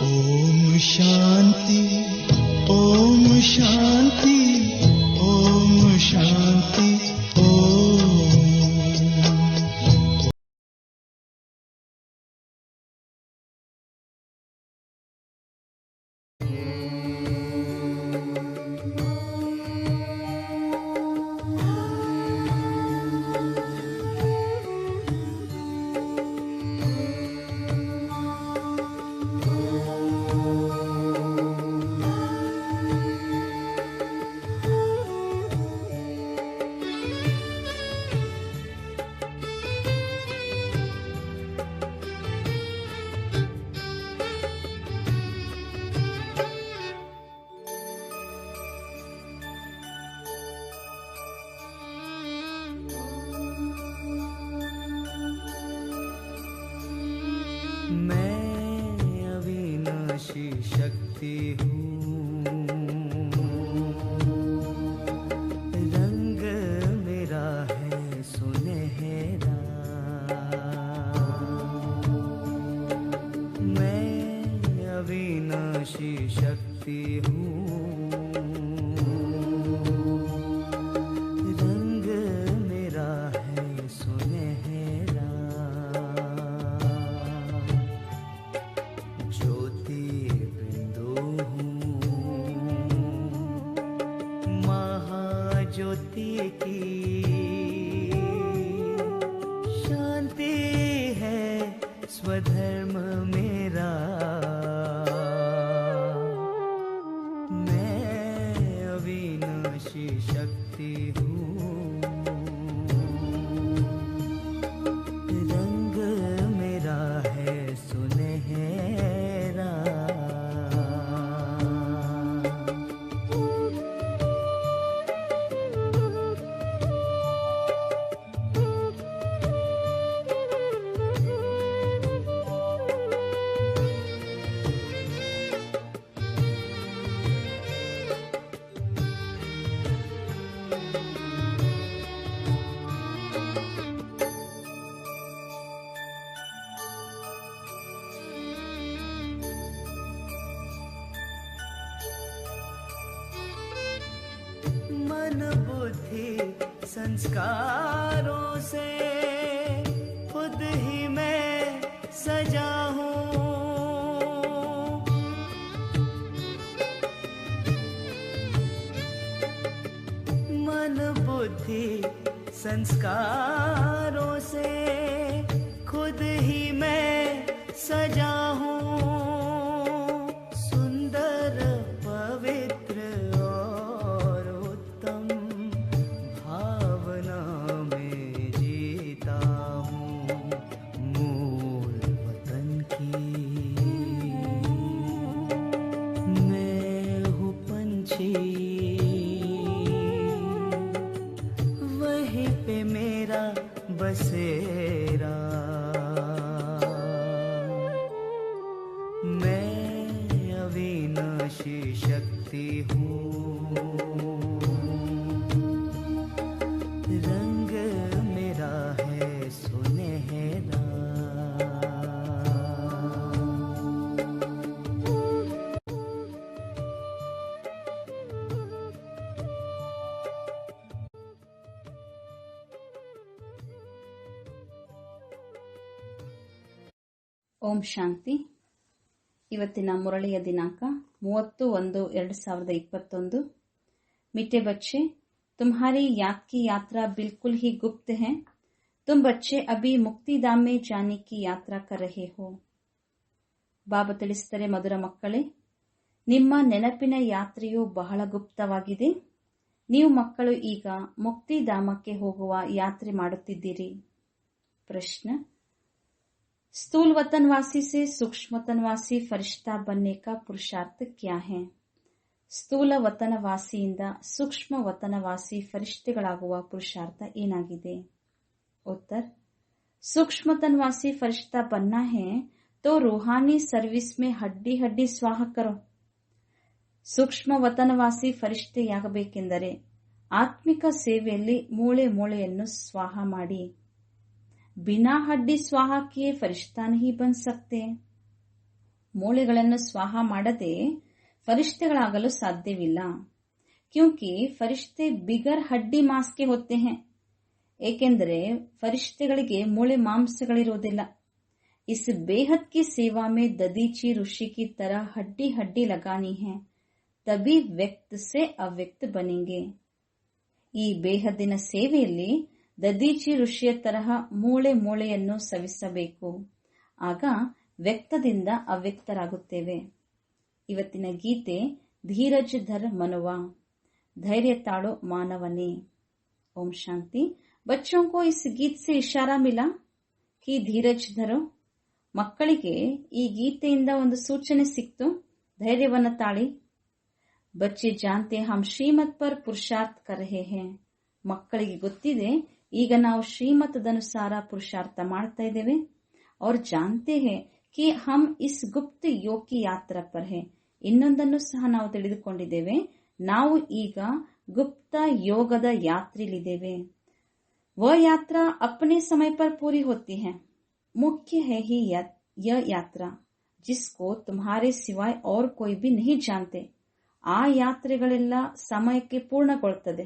ओम शांति, ओम शांति, ओम शांति, ओम। मैं अविनाशी शक्ति हूँ, रंग मेरा है सुनहरा। मैं अविनाशी शक्ति हूँ, रंग मेरा है सुनहरा। ज्योति बिंदु हूँ, महाज्योति की शांति है स्वधर्म मेरा। मैं अविनाशी शक्ति हूँ, रंग मेरा है सुनहरा। मन बुद्धि संस्कारों से खुद ही मैं सजा हूँ। मन बुद्धि संस्कारों से खुद ही मैं सजा हूँ। सुंदर पवित्र और उत्तम भावना में जीता हूँ। मूल वतन की मैं हूँ पंछी, वहीं पे मेरा बसेरा। मैं अविनाशी शक्ति हूँ, रंग मेरा है सुनहरा। ಓಂ ಶಾಂತಿ. ಇವತ್ತಿನ ಮುರಳಿಯ ದಿನಾಂಕ 30/1/2021। मीठे बच्चे, तुम्हारी याद की यात्रा बिल्कुल ही गुप्त है। तुम बच्चे अभी मुक्तिधाम में जाने की यात्रा कर रहे हो। ಬಾಬಾ ತಿಳಿಸಿದರೆ, ಮಧುರ ಮಕ್ಕಳೇ, ನಿಮ್ಮ ನೆನಪಿನ ಯಾತ್ರೆಯು ಬಹಳ ಗುಪ್ತವಾಗಿದೆ. ನೀವು ಮಕ್ಕಳು ಈಗ ಮುಕ್ತಿಧಾಮಕ್ಕೆ ಹೋಗುವ ಯಾತ್ರೆ ಮಾಡುತ್ತಿದ್ದೀರಿ. प्रश्न, स्थूल वतनवासी से सूक्ष्म वतनवासी फरिश्ता बनने का पुरुषार्थ क्या है? ಸ್ಥೂಲ ವತನವಾಸಿಯಿಂದ ಸೂಕ್ಷ್ಮ ವತನವಾಸಿ ಫರಿಷ್ಠೆಗಳಾಗುವ ಪುರುಷಾರ್ಥ ಏನಾಗಿದೆ? उत्तर, सूक्ष्म वतनवासी फरिश्ता बनना है तो रूहानी सर्विस में हड्डी हड्डी स्वाह करो। ಸೂಕ್ಷ್ಮ ವತನವಾಸಿ ಫರಿಷ್ಠೆಯಾಗಬೇಕೆಂದರೆ ಆತ್ಮಿಕ ಸೇವೆಯಲ್ಲಿ ಮೂಳೆ ಮೂಳೆಯನ್ನು ಸ್ವಾಹ ಮಾಡಿ. बिना हड्डी स्वाहा किए फरिश्ता नहीं बन सकते। ಮೂಳೆಗಳನ್ನು ಸ್ವಾಹ ಮಾಡದೆ फरिश्तेಗಳಾಗಲು ಸಾಧ್ಯವಿಲ್ಲ. क्योंकि फरिश्ते बिगर हड्डी मांस के होते हैं. ಏಕೆಂದರೆ ಫರಿಶ್ತೆಗಳಿಗೆ ಮೂಳೆ ಮಾಂಸಗಳಿರುವುದಿಲ್ಲ. इस बेहद की सेवा में ददीची ऋषि की तरह हड्डी हड्डी लगानी है, तभी व्यक्त से अव्यक्त बनेंगे. ಈ ಬೇಹದ್ದಿನ ಸೇವೆಯಲ್ಲಿ ದದೀಚಿ ಋಷಿಯ ತರಹ ಮೂಳೆ ಮೂಳೆಯನ್ನು ಸವಿಸಬೇಕು. ಆಗ ವ್ಯಕ್ತದಿಂದ ಅವ್ಯಕ್ತರಾಗುತ್ತೇವೆ. ಇವತ್ತಿನ ಗೀತೆ ಧೀರಜ್ ಧರ್ ಮನುವ, धैर्य ताड़ो मानवने. ओम शांति. बच्चों को इस गीत से इशारा मिला कि धीरज धरो. ಮಕ್ಕಳಿಗೆ ಈ ಗೀತೆಯಿಂದ ಒಂದು ಸೂಚನೆ ಸಿಕ್ತು, ಧೈರ್ಯವನ್ನು ತಾಳಿ. बच्चे जानते हम श्रीमत पर पुरुषार्थ कर रहे हैं. ಮಕ್ಕಳಿಗೆ ಗೊತ್ತಿದೆ ಈಗ ನಾವು ಶ್ರೀಮತದನುಸಾರ ಪುರುಷಾರ್ಥ ಮಾಡ್ತಾ ಇದ್ದೇವೆ. और जानते हैं कि हम इस गुप्त योग की यात्रा पर है. ಇನ್ನೊಂದನ್ನು ಸಹ ನಾವು ತಿಳಿದುಕೊಂಡಿದ್ದೇವೆ, ನಾವು ಈಗ ಗುಪ್ತ ಯೋಗದ ಯಾತ್ರೆಯಲ್ಲಿದ್ದೇವೆ. वह यात्रा अपने समय पर पूरी होती है. मुख्य है ही यह यात्रा जिसको तुम्हारे सिवाय और कोई भी नहीं जानते. ಆ ಯಾತ್ರೆಗಳೆಲ್ಲ ಸಮಯಕ್ಕೆ ಪೂರ್ಣಗೊಳ್ಳುತ್ತದೆ.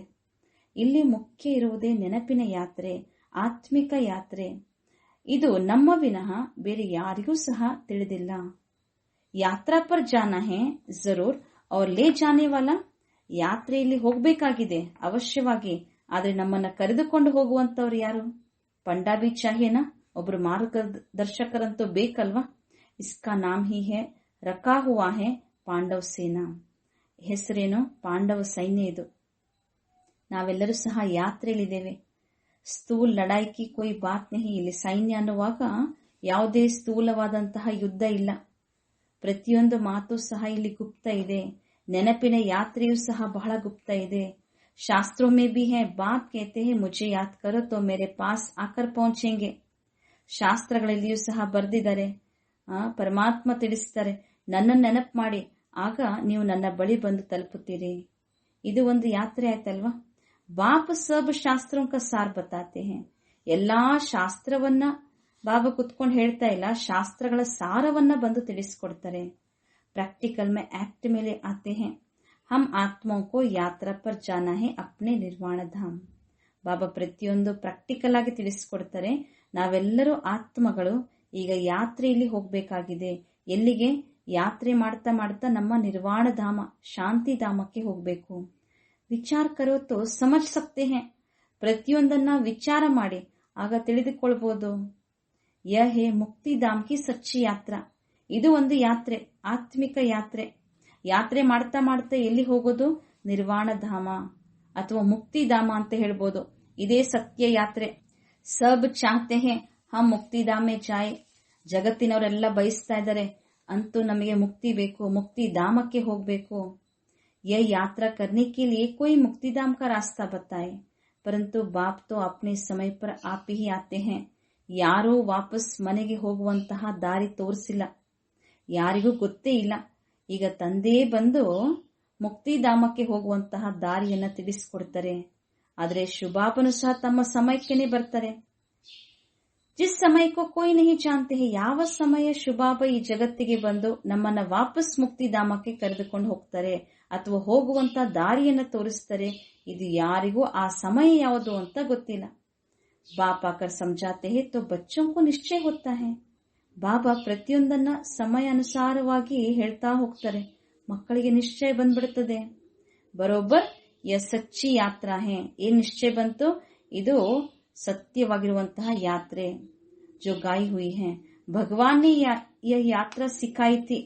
ಇಲ್ಲಿ ಮುಖ್ಯ ಇರುವುದೇ ನೆನಪಿನ ಯಾತ್ರೆ, ಆತ್ಮಿಕ ಯಾತ್ರೆ. ಇದು ನಮ್ಮ ವಿನಃ ಬೇರೆ ಯಾರಿಗೂ ಸಹ ತಿಳಿದಿಲ್ಲ. ಯಾತ್ರಾ ಪರ್ ಜಾನಾ ಹೈ ಜರೂರ್ ಔರ್ ಲೇ ಜಾನೆ ವಾಲಾ. ಯಾತ್ರೆಯಲ್ಲಿ ಹೋಗಬೇಕಾಗಿದೆ ಅವಶ್ಯವಾಗಿ, ಆದರೆ ನಮ್ಮನ್ನ ಕರೆದುಕೊಂಡು ಹೋಗುವಂತವ್ರು ಯಾರು? ಪಂಡಾಬಿ ಚಾಹಿಯೇನಾ? ಒಬ್ರು ಮಾರ್ಗದರ್ಶಕರಂತೂ ಬೇಕಲ್ವಾ? ಇಸ್ಕಾ ನಾಮ್ ಹಿ ಹೈ ರಖಾ ಹುವಾ ಹೈ ಪಾಂಡವ್ ಸೇನಾ. ಹೆಸರೇನು? ಪಾಂಡವ ಸೈನ್ಯ. ಇದು ನಾವೆಲ್ಲರೂ ಸಹ ಯಾತ್ರೆಯಲ್ಲಿದ್ದೇವೆ. ಸ್ಥೂಲ್ ಲಡಾಯಿಕಿ ಕೊಯ್ ಬಾತ್ ನಹಿ. ಇಲ್ಲಿ ಸೈನ್ಯ ಅನ್ನುವಾಗ ಯಾವುದೇ ಸ್ಥೂಲವಾದಂತಹ ಯುದ್ಧ ಇಲ್ಲ. ಪ್ರತಿಯೊಂದು ಮಾತು ಸಹ ಇಲ್ಲಿ ಗುಪ್ತ ಇದೆ. ನೆನಪಿನ ಯಾತ್ರೆಯೂ ಸಹ ಬಹಳ ಗುಪ್ತ ಇದೆ. ಶಾಸ್ತ್ರೋं में भी है, बात कहते हैं मुझे याद करो तो मेरे पास आकर पहुंचेंगे. ಶಾಸ್ತ್ರಗಳಲ್ಲಿಯೂ ಸಹ ಬರೆದಿದ್ದಾರೆ, ಪರಮಾತ್ಮ ತಿಳಿಸ್ತಾರೆ, ನನ್ನನ್ನು ನೆನಪು ಮಾಡಿ, ಆಗ ನೀವು ನನ್ನ ಬಳಿ ಬಂದು ತಲುಪುತ್ತೀರಿ. ಇದು ಒಂದು ಯಾತ್ರೆ ಆಯ್ತಲ್ವಾ? ಬಾಪ್ ಸಬ್ ಶಾಸ್ತ್ರೋं का सार बताते हैं. ಎಲ್ಲಾ ಶಾಸ್ತ್ರವನ್ನ ಬಾಬಾ ಕುತ್ಕೊಂಡು ಹೇಳ್ತಾ ಇಲ್ಲ, ಶಾಸ್ತ್ರಗಳ ಸಾರವನ್ನ ಬಂದು ತಿಳಿಸಿಕೊಡ್ತಾರೆ. प्रैक्टिकल में एक्ट में ले आते हैं. हम आत्माओं को यात्रा पर जाना है अपने निर्वाण धाम. ಬಾಬಾ ಪ್ರತಿಯೊಂದು ಪ್ರಾಕ್ಟಿಕಲ್ ಆಗಿ ತಿಳಿಸಿಕೊಡ್ತಾರೆ. ನಾವೆಲ್ಲರೂ ಆತ್ಮಗಳು ಈಗ ಯಾತ್ರೆಯಲ್ಲಿ ಹೋಗಬೇಕಾಗಿದೆ. ಎಲ್ಲಿಗೆ? ಯಾತ್ರೆ ಮಾಡ್ತಾ ಮಾಡ್ತಾ ನಮ್ಮ ನಿರ್ವಾಣ ಧಾಮ, ಶಾಂತಿ ಧಾಮಕ್ಕೆ ಹೋಗಬೇಕು. ವಿಚಾರ ಕರೋ ತೋ ಸಮಜ್ ಸಕ್ತೆ ಹೈ. ಪ್ರತಿಯೊಂದನ್ನ ವಿಚಾರ ಮಾಡಿ, ಆಗ ತಿಳಿದುಕೊಳ್ಬಹುದು. ಯಹ ಹೇ ಮುಕ್ತಿ ಧಾಮ್ ಕಿ ಸಚ್ಚಿ ಯಾತ್ರಾ. ಇದು ಒಂದು ಯಾತ್ರೆ, ಆತ್ಮಿಕ ಯಾತ್ರೆ. ಯಾತ್ರೆ ಮಾಡ್ತಾ ಮಾಡ್ತಾ ಎಲ್ಲಿ ಹೋಗೋದು? ನಿರ್ವಾಣ ಧಾಮ ಅಥವಾ ಮುಕ್ತಿಧಾಮ ಅಂತ ಹೇಳ್ಬೋದು. ಇದೇ ಸತ್ಯ ಯಾತ್ರೆ. ಸಬ್ ಚಾಹತೆ ಹೇ ಹಮ್ ಮುಕ್ತಿಧಾಮ ಮೇ ಜಾಯೆ. ಜಗತ್ತಿನವರೆಲ್ಲ ಬಯಸ್ತಾ ಇದ್ದಾರೆ, ಅಂತೂ ನಮಗೆ ಮುಕ್ತಿ ಬೇಕು, ಮುಕ್ತಿಧಾಮಕ್ಕೆ ಹೋಗಬೇಕು. यह यात्रा करने के लिए कोई मुक्तिधाम का रास्ता बताए, परंतु बाप तो अपने समय पर आप ही आते हैं. ಯಾರೂ ವಾಪಸ್ ಮನೆಗೆ ಹೋಗುವಂತಹ ದಾರಿ ತೋರಿಸಿಲ್ಲ, ಯಾರಿಗೂ ಗೊತ್ತೇ ಇಲ್ಲ. ಈಗ ತಂದೆ ಬಂದು ಮುಕ್ತಿಧಾಮಕ್ಕೆ ಹೋಗುವಂತಹ ದಾರಿಯನ್ನ ತಿಳಿಸಿಕೊಡ್ತಾರೆ. ಆದರೆ ಶುಭಾಪನು ಸಹ ತಮ್ಮ ಸಮಯಕ್ಕೇನೆ ಬರ್ತಾರೆ. ಜಿಸ್ ಸಮಯಕ್ಕೂ ಕೋಯಿ ನಹಿ ಜಾನ್ತೆ ಹೈ. ಯಾವ ಸಮಯ ಶುಭಾಬ ಈ ಜಗತ್ತಿಗೆ ಬಂದು ನಮ್ಮನ್ನ ವಾಪಸ್ ಮುಕ್ತಿಧಾಮಕ್ಕೆ ಕರೆದುಕೊಂಡು ಹೋಗ್ತಾರೆ ಅಥವಾ ಹೋಗುವಂತ ದಾರಿಯನ್ನ ತೋರಿಸ್ತಾರೆ, ಇದು ಯಾರಿಗೂ ಆ ಸಮಯ ಯಾವುದು ಅಂತ ಗೊತ್ತಿಲ್ಲ. ಬಾಪ್ ಆಕರ್ ಸಮझाते हैं तो बच्चों को निश्चय होता है. ಬಾಬಾ ಪ್ರತಿಯೊಂದನ್ನ ಸಮಯ ಅನುಸಾರವಾಗಿ ಹೇಳ್ತಾ ಹೋಗ್ತಾರೆ, ಮಕ್ಕಳಿಗೆ ನಿಶ್ಚಯ ಬಂದ್ಬಿಡುತ್ತದೆ. ಬರೋಬ್ಬರ್ ಯ ಸಚ್ಚಿ ಯಾತ್ರಾ ಹೇ. ಏನ್ ನಿಶ್ಚಯ ಬಂತು? ಇದು ಸತ್ಯವಾಗಿರುವಂತಹ ಯಾತ್ರೆ. ಜೋ ಗಾಯಿ ಹುಯಿ ಹೇ. ಭಗವಾನ್ ಯಾತ್ರಾ ಸಿಖಾಯಿ ಥಿ.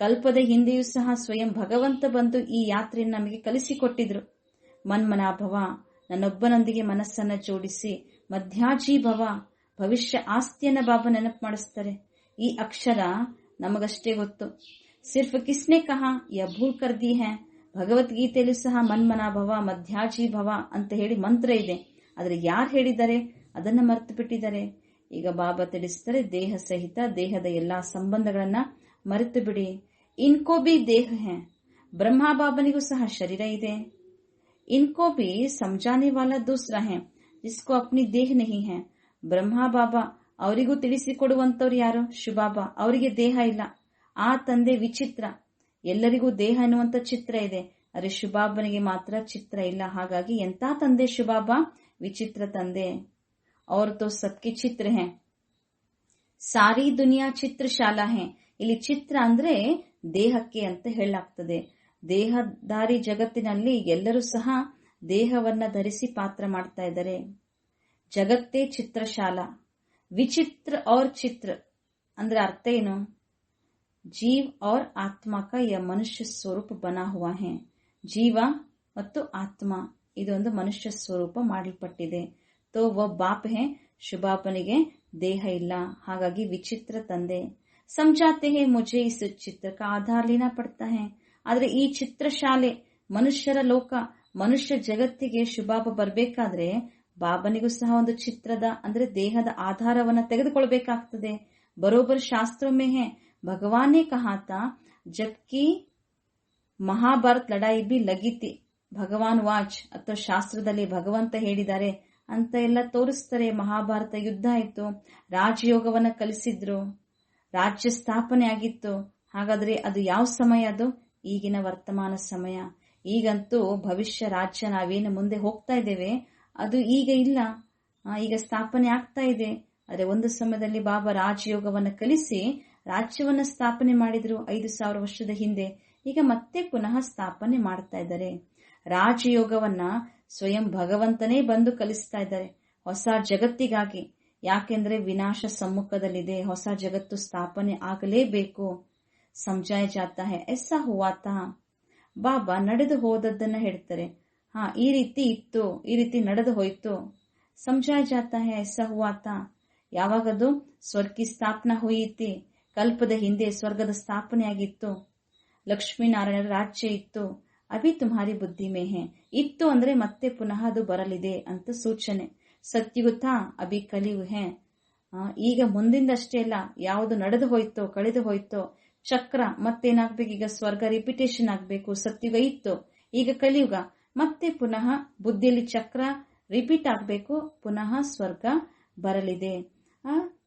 ಕಲ್ಪದ ಹಿಂದೆಯೂ ಸಹ ಸ್ವಯಂ ಭಗವಂತ ಬಂದು ಈ ಯಾತ್ರೆಯನ್ನು ನಮಗೆ ಕಲಿಸಿಕೊಟ್ಟಿದ್ರು. ಮನ್ಮನಾಭವ, ನನ್ನೊಬ್ಬನೊಂದಿಗೆ ಮನಸ್ಸನ್ನ ಜೋಡಿಸಿ, ಮಧ್ಯಾಜಿ ಭವ, ಭವಿಷ್ಯ ಆಸ್ತಿಯನ್ನ ಬಾಬಾ ನೆನಪು ಮಾಡಿಸ್ತಾರೆ. ಈ ಅಕ್ಷರ ನಮಗಷ್ಟೇ ಗೊತ್ತು. ಸಿರ್ಫ್ ಕಿಸ್ನೆ ಕಹಾ ಯ ಭೂಲ್ ಕರ್ ದಿ ಹೈ. ಭಗವದ್ಗೀತೆಯಲ್ಲೂ ಸಹ ಮನ್ಮನಾಭವ, ಮಧ್ಯಾಜಿ ಭವ ಅಂತ ಹೇಳಿ ಮಂತ್ರ ಇದೆ. ಆದ್ರೆ ಯಾರು ಹೇಳಿದ್ದಾರೆ ಅದನ್ನ ಮರೆತು ಬಿಟ್ಟಿದ್ದಾರೆ. ಈಗ ಬಾಬಾ ತಿಳಿಸ್ತಾರೆ, ದೇಹ ಸಹಿತ ದೇಹದ ಎಲ್ಲಾ ಸಂಬಂಧಗಳನ್ನ ಮರೆತು ಬಿಡಿ. ಇನ್ಕೋ ಬಿ ದೇಹ ಹೈ. ಬ್ರಹ್ಮ ಬಾಬನಿಗೂ ಸಹ ಶರೀರ ಇದೆ. ಇನ್ಕೋ ಬಿ ಸಮझाने वाला दूसरा है जिसको अपनी देह नहीं है. ಬ್ರಹ್ಮ ಬಾಬಾ ಅವರಿಗೂ ತಿಳಿಸಿಕೊಡುವಂತವ್ರು ಯಾರು? ಶಿವಬಾಬಾ. ಅವರಿಗೆ ದೇಹ ಇಲ್ಲ, ಆ ತಂದೆ ವಿಚಿತ್ರ. ಎಲ್ಲರಿಗೂ ದೇಹ ಎನ್ನುವಂತ ಚಿತ್ರ ಇದೆ, ಆದರೆ ಶಿವಬಾಬನಿಗೆ ಮಾತ್ರ ಚಿತ್ರ ಇಲ್ಲ. ಹಾಗಾಗಿ ಎಂತ ತಂದೆ ಶಿವಬಾಬಾ? ವಿಚಿತ್ರ ತಂದೆ. और तो सबके ಚಿತ್ರ है, ಸಾರಿ ದುನಿಯಾ ಚಿತ್ರಶಾಲಾ है. ಇಲ್ಲಿ ಚಿತ್ರ ಅಂದ್ರೆ ದೇಹಕ್ಕೆ ಅಂತ ಹೇಳಲಾಗ್ತದೆ. ದೇಹಧಾರಿ ಜಗತ್ತಿನಲ್ಲಿ ಎಲ್ಲರೂ ಸಹ ದೇಹವನ್ನ ಧರಿಸಿ ಪಾತ್ರ ಮಾಡ್ತಾ ಇದ್ದಾರೆ. ಜಗತ್ತೇ ಚಿತ್ರಶಾಲಾ. ವಿಚಿತ್ರ ಔರ್ ಚಿತ್ರ ಅಂದ್ರೆ ಅರ್ಥ ಏನು? ಜೀವ್ ಔರ್ ಆತ್ಮ ಕಾ ಯ ಮನುಷ್ಯ ಸ್ವರೂಪ ಬನಾ ಹುವಾ ಹೈ. ಜೀವ ಮತ್ತು ಆತ್ಮ ಇದೊಂದು ಮನುಷ್ಯ ಸ್ವರೂಪ ಮಾಡಲ್ಪಟ್ಟಿದೆ. ತೋ ವ ಬಾಪ್ ಹೇ. ಶಿವಬಾಬನಿಗೆ ದೇಹ ಇಲ್ಲ, ಹಾಗಾಗಿ ವಿಚಿತ್ರ ತಂದೆ. ಸಮझाते हैं मुझे इस चित्र का आधार लेना पड़ता है. ಆದ್ರೆ ಈ ಚಿತ್ರಶಾಲೆ, ಮನುಷ್ಯರ ಲೋಕ, ಮನುಷ್ಯ ಜಗತ್ತಿಗೆ ಶಿವಬಾಬಾ ಬರಬೇಕಾದ್ರೆ ಬಾಬನಿಗೂ ಸಹ ಒಂದು ಚಿತ್ರದ ಅಂದ್ರೆ ದೇಹದ ಆಧಾರವನ್ನ ತೆಗೆದುಕೊಳ್ಬೇಕಾಗ್ತದೆ. ಬರೋಬರ್ ಶಾಸ್ತ್ರ ಮೇ ಹೇ. ಭಗವಾನ್ ನೇ ಕಹಾ ತಾ ಜಬ್ಕಿ ಮಹಾಭಾರತ್ ಲಡಾಯಿ ಬಿ ಲಗಿತಿ. ಭಗವಾನ್ ವಾಚ್ ಅಥವಾ ಶಾಸ್ತ್ರದಲ್ಲಿ ಭಗವಂತ ಹೇಳಿದ್ದಾರೆ ಅಂತ ಎಲ್ಲ ತೋರಿಸ್ತಾರೆ. ಮಹಾಭಾರತ ಯುದ್ಧ ಆಯ್ತು, ರಾಜಯೋಗವನ್ನ ಕಲಿಸಿದ್ರು, ರಾಜ್ಯ ಸ್ಥಾಪನೆ ಆಗಿತ್ತು. ಹಾಗಾದ್ರೆ ಅದು ಯಾವ ಸಮಯ? ಅದು ಈಗಿನ ವರ್ತಮಾನ ಸಮಯ. ಈಗಂತೂ ಭವಿಷ್ಯ ರಾಜ್ಯ ನಾವೇನು ಮುಂದೆ ಹೋಗ್ತಾ ಇದ್ದೇವೆ ಅದು ಈಗ ಇಲ್ಲ, ಈಗ ಸ್ಥಾಪನೆ ಆಗ್ತಾ ಇದೆ. ಆದ್ರೆ ಒಂದು ಸಮಯದಲ್ಲಿ ಬಾಬಾ ರಾಜಯೋಗವನ್ನ ಕಲಿಸಿ ರಾಜ್ಯವನ್ನ ಸ್ಥಾಪನೆ ಮಾಡಿದ್ರು 5000 ವರ್ಷದ ಹಿಂದೆ. ಈಗ ಮತ್ತೆ ಪುನಃ ಸ್ಥಾಪನೆ ಮಾಡ್ತಾ ಇದ್ದಾರೆ. ರಾಜಯೋಗವನ್ನ ಸ್ವಯಂ ಭಗವಂತನೇ ಬಂದು ಕಲಿಸ್ತಾ ಇದ್ದಾರೆ ಹೊಸ ಜಗತ್ತಿಗಾಗಿ. ಯಾಕೆಂದ್ರೆ ವಿನಾಶ ಸಮ್ಮುಖದಲ್ಲಿದೆ, ಹೊಸ ಜಗತ್ತು ಸ್ಥಾಪನೆ ಆಗಲೇಬೇಕು. ಸಮझाया जाता है ऐसा हुआ था. ಬಾಬಾ ನಡೆದು ಹೋದದ್ದನ್ನ ಹೇಳ್ತಾರೆ. ಈ ರೀತಿ ಇತ್ತು, ಈ ರೀತಿ ನಡೆದು ಹೋಯ್ತು. ಸಮझाया जाता है ऐसा हुआ था. ಯಾವಾಗದು? ಸ್ವರ್ಗಿ ಸ್ಥಾಪನಾ ಹುಯಿತಿ. ಕಲ್ಪದ ಹಿಂದೆ ಸ್ವರ್ಗದ ಸ್ಥಾಪನೆ ಆಗಿತ್ತು. ಲಕ್ಷ್ಮೀನಾರಾಯಣರ ರಾಜ್ಯ ಇತ್ತು. ಅಭಿ ತುಮ್ಹಾರಿ ಬುದ್ಧಿ ಮೇ ಹೇ. ಇತ್ತು ಅಂದ್ರೆ ಮತ್ತೆ ಪುನಃ ಅದು ಬರಲಿದೆ ಅಂತ ಸೂಚನೆ. ಸತ್ಯುಗುತ ಅಭಿ ಕಲಿಯು ಹೇ. ಈಗ ಮುಂದಿಂದಷ್ಟೇ ಅಲ್ಲ, ಯಾವುದು ನಡೆದು ಹೋಯ್ತೋ ಕಳೆದು ಹೋಯ್ತೋ ಚಕ್ರ ಮತ್ತೇನಾಗ್ಬೇಕು? ಈಗ ಸ್ವರ್ಗ ರಿಪಿಟೇಷನ್ ಆಗ್ಬೇಕು. ಸತ್ಯುಗ ಇತ್ತು, ಈಗ ಕಲಿಯುಗ, ಮತ್ತೆ ಪುನಃ ಬುದ್ಧಿಯಲ್ಲಿ ಚಕ್ರ ರಿಪೀಟ್ ಆಗ್ಬೇಕು, ಪುನಃ ಸ್ವರ್ಗ ಬರಲಿದೆ.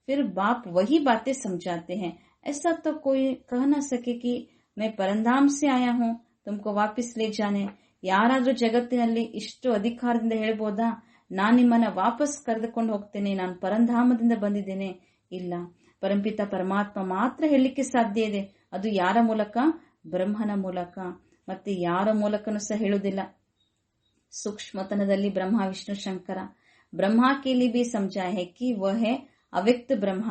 फिर बाप वही बातें समझाते हैं. ऐसा तो कोई कह ना सके कि मैं परंधाम से आया हूँ तुमको वापिस ले जाने. ಯಾರಾದ್ರೂ ಜಗತ್ತಿನಲ್ಲಿ ಇಷ್ಟು ಅಧಿಕಾರದಿಂದ ಹೇಳ್ಬೋದಾ, ನಾನ್ ನಿಮ್ಮನ್ನ ವಾಪಸ್ ಕರೆದುಕೊಂಡು ಹೋಗ್ತೇನೆ, ನಾನು ಪರಂಧಾಮದಿಂದ ಬಂದಿದ್ದೇನೆ? ಇಲ್ಲ, ಪರಂಪಿತ ಪರಮಾತ್ಮ ಮಾತ್ರ ಹೇಳಲಿಕ್ಕೆ ಸಾಧ್ಯ ಇದೆ. ಅದು ಯಾರ ಮೂಲಕ? ಬ್ರಹ್ಮನ ಮೂಲಕ. ಮತ್ತೆ ಯಾರ ಮೂಲಕನೂ ಸಹ ಹೇಳುವುದಿಲ್ಲ. ಸೂಕ್ಷ್ಮತನದಲ್ಲಿ ಬ್ರಹ್ಮ ವಿಷ್ಣು ಶಂಕರ. ಬ್ರಹ್ಮ ಕೆ ಲಿಯೇ ಭಿ ಸಮझाया है कि वह है ಅವ್ಯಕ್ತ ಬ್ರಹ್ಮ.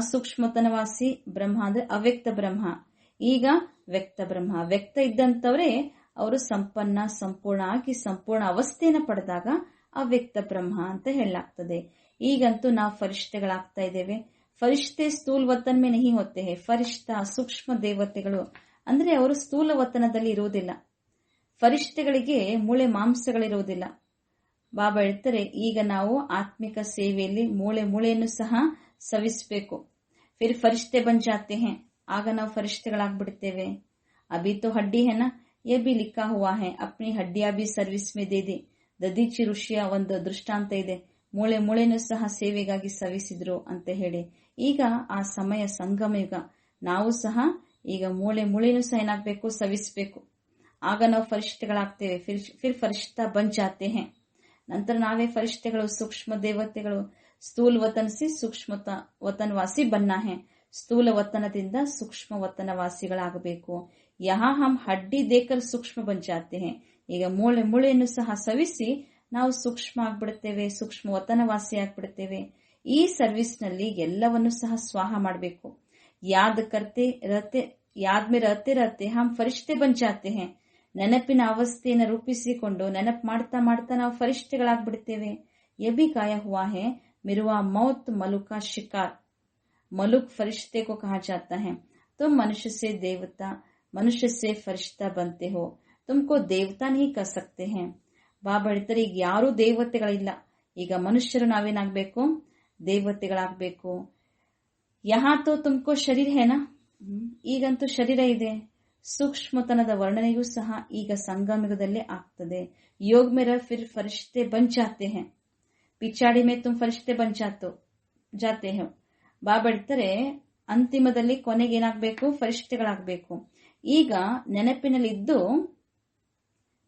ಸೂಕ್ಷ್ಮತನವಾಸಿ ಬ್ರಹ್ಮ ಅಂದ್ರೆ ಅವ್ಯಕ್ತ ಬ್ರಹ್ಮ. ಈಗ ವ್ಯಕ್ತ ಬ್ರಹ್ಮ. ವ್ಯಕ್ತ ಇದ್ದಂತವ್ರೆ ಅವರು ಸಂಪೂರ್ಣ ಆಗಿ ಸಂಪೂರ್ಣ ಅವಸ್ಥೆಯನ್ನು ಪಡೆದಾಗ ಅವ್ಯಕ್ತ ಬ್ರಹ್ಮ ಅಂತ ಹೇಳಲಾಗ್ತದೆ. ಈಗಂತೂ ನಾವು ಫರಿಷ್ಠೆಗಳಾಗ್ತಾ ಇದ್ದೇವೆ. ಫರಿಷ್ಠೆ ಸ್ಥೂಲ ವತನ್ ಮೇ ನಹಿ ಹೋತೆ ಹೇ. ಫರಿಷ್ಠ ಸೂಕ್ಷ್ಮ ದೇವತೆಗಳು ಅಂದ್ರೆ ಅವರು ಸ್ಥೂಲ ವತನದಲ್ಲಿ ಇರುವುದಿಲ್ಲ. ಫರಿಷ್ಠೆಗಳಿಗೆ ಮೂಳೆ ಮಾಂಸಗಳಿರುವುದಿಲ್ಲ. ಬಾಬಾ ಹೇಳ್ತಾರೆ, ಈಗ ನಾವು ಆತ್ಮಿಕ ಸೇವೆಯಲ್ಲಿ ಮೂಳೆಯನ್ನು ಸಹ ಸವಿಸಬೇಕು. ಫಿರ್ ಫರಿಷ್ಠೆ ಬನ್ ಜಾತೆ ಹೇ. ಆಗ ನಾವು ಫರಿಷ್ಠೆಗಳಾಗ್ಬಿಡ್ತೇವೆ. ಅಭಿ ತೋ ಹಡ್ಡಿ ಹೇ ನಾ, ಯೇ ಭಿ ಲಿಖಾ ಹುವಾ ಹೇ ಅಪ್ನಿ ಹಡ್ಡಿಯಾ ಭಿ ಸರ್ವಿಸ್ ಮೇ ದೇ ದೇ. ದದೀಚಿ ಋಷಿಯ ಒಂದು ದೃಷ್ಟಾಂತ ಇದೆ. ಮೂಳೆಯನ್ನು ಸಹ ಸೇವೆಗಾಗಿ ಸವಿಸಿದ್ರು ಅಂತ ಹೇಳಿ. ಈಗ ಆ ಸಮಯ ಸಂಗಮ ಯುಗ. ನಾವು ಸಹ ಈಗ ಮೂಳೆಯನ್ನು ಸಹ ಏನಾಗಬೇಕು? ಸವಿಸಬೇಕು. ಆಗ ನಾವು ಫರಿಷ್ಠೆಗಳಾಗ್ತೇವೆ. ಫಿರ್ ಫರಿಷ್ಠ ಬನ್ ಜಾತೆ ಹೇ. ನಂತರ ನಾವೇ ಫರಿಷ್ಠೆಗಳು, ಸೂಕ್ಷ್ಮ ದೇವತೆಗಳು. ಸ್ಥೂಲ ವತನ ಸಿ ಸೂಕ್ಷ್ಮ ವತನವಾಸಿ ಬನ್ನಾ ಹೇ. ಸ್ಥೂಲ ವತನದಿಂದ ಸೂಕ್ಷ್ಮ ವತನವಾಸಿಗಳಾಗಬೇಕು. ಯಹಾ ಹಮ್ ಹಡ್ಡಿ ದೇಕರ್ ಸೂಕ್ಷ್ಮ ಬನ್ ಜಾತೆ ಹೇ. ಈಗ ಮೂಳೆಯನ್ನು ಸಹ ಸವಿಸಿ ನಾವು ಸೂಕ್ಷ್ಮ ಆಗ್ಬಿಡ್ತೇವೆ, ಸೂಕ್ಷ್ಮ ವತನವಾಸಿ ಆಗ್ಬಿಡ್ತೇವೆ. ಈ ಸರ್ವಿಸ್ ನಲ್ಲಿ ಎಲ್ಲವನ್ನು ಸಹ ಸ್ವಾಹ ಮಾಡಬೇಕು. ಯಾದ್ ಮೇ ರಹತೆ ರಹತೆ ಹಮ್ ಫರಿಷ್ಠೆ ಬನ್ ಜಾತೆ ಹೇ. ನೆನಪಿನ ಅವಸ್ಥೆಯನ್ನು ರೂಪಿಸಿಕೊಂಡು ನೆನಪು ಮಾಡ್ತಾ ಮಾಡ್ತಾ ನಾವು ಫರಿಷ್ಠೆಗಳಾಗ್ಬಿಡ್ತೇವೆ. ಯಬಿ ಕಾಯ ಹುವಾ ಹೇ ಮಿರುವ ಮೌತ್ ಮಲುಕಾ ಶಿಕಾರ್. ಮಲುಕ್ ಫರಿಷ್ಠೆ ಕೋ ಕಹಾ ಜಾತಾ ಹೇ. ತುಮ್ ಮನುಷ್ಯ ಸೇ ದೇವತಾ, ಮನುಷ್ಯ ಸೇ ಫರಿಷ್ಠಾ ಬಂತೆ ಹೋ. ತುಮ್ಕೋ ದೇವತಾ ನಹಿ ಕಹ ಸಕ್ತೆ ಹೇ. ಬಾಬಾ ಹೇಳ್ತಾರೆ, ಈಗ ಯಾರೂ ದೇವತೆಗಳಿಲ್ಲ. ಈಗ ಮನುಷ್ಯರು ನಾವೇನಾಗಬೇಕು? ದೇವತೆಗಳಾಗಬೇಕು. ಯಹಾ ತೋ ತುಮ್ಕೋ ಶರೀರ ಹೇನಾ. ಈಗಂತೂ ಶರೀರ ಇದೆ. ಸೂಕ್ಷ್ಮತನದ ವರ್ಣನೆಯೂ ಸಹ ಈಗ ಸಂಗಮಯುಗದಲ್ಲೇ ಆಗ್ತದೆ. ಯೋಗ ಮೇರ ಫಿರ್ ಫರಿಷ್ಠೆ ಬನ್ ಜಾತೆ ಹೇ. ಪಿಚಾಡಿ ಮೇ ತುಮ್ ಫರಿಷ್ಠೆ ಬನ್ ಜಾತೆ ಹೋ. ಬಾಬಾ ಹೇಳ್ತಾರೆ, ಅಂತಿಮದಲ್ಲಿ ಕೊನೆಗೆ ಏನಾಗಬೇಕು? ಫರಿಷ್ಠೆಗಳಾಗಬೇಕು. ಈಗ ನೆನಪಿನಲ್ಲಿದ್ದು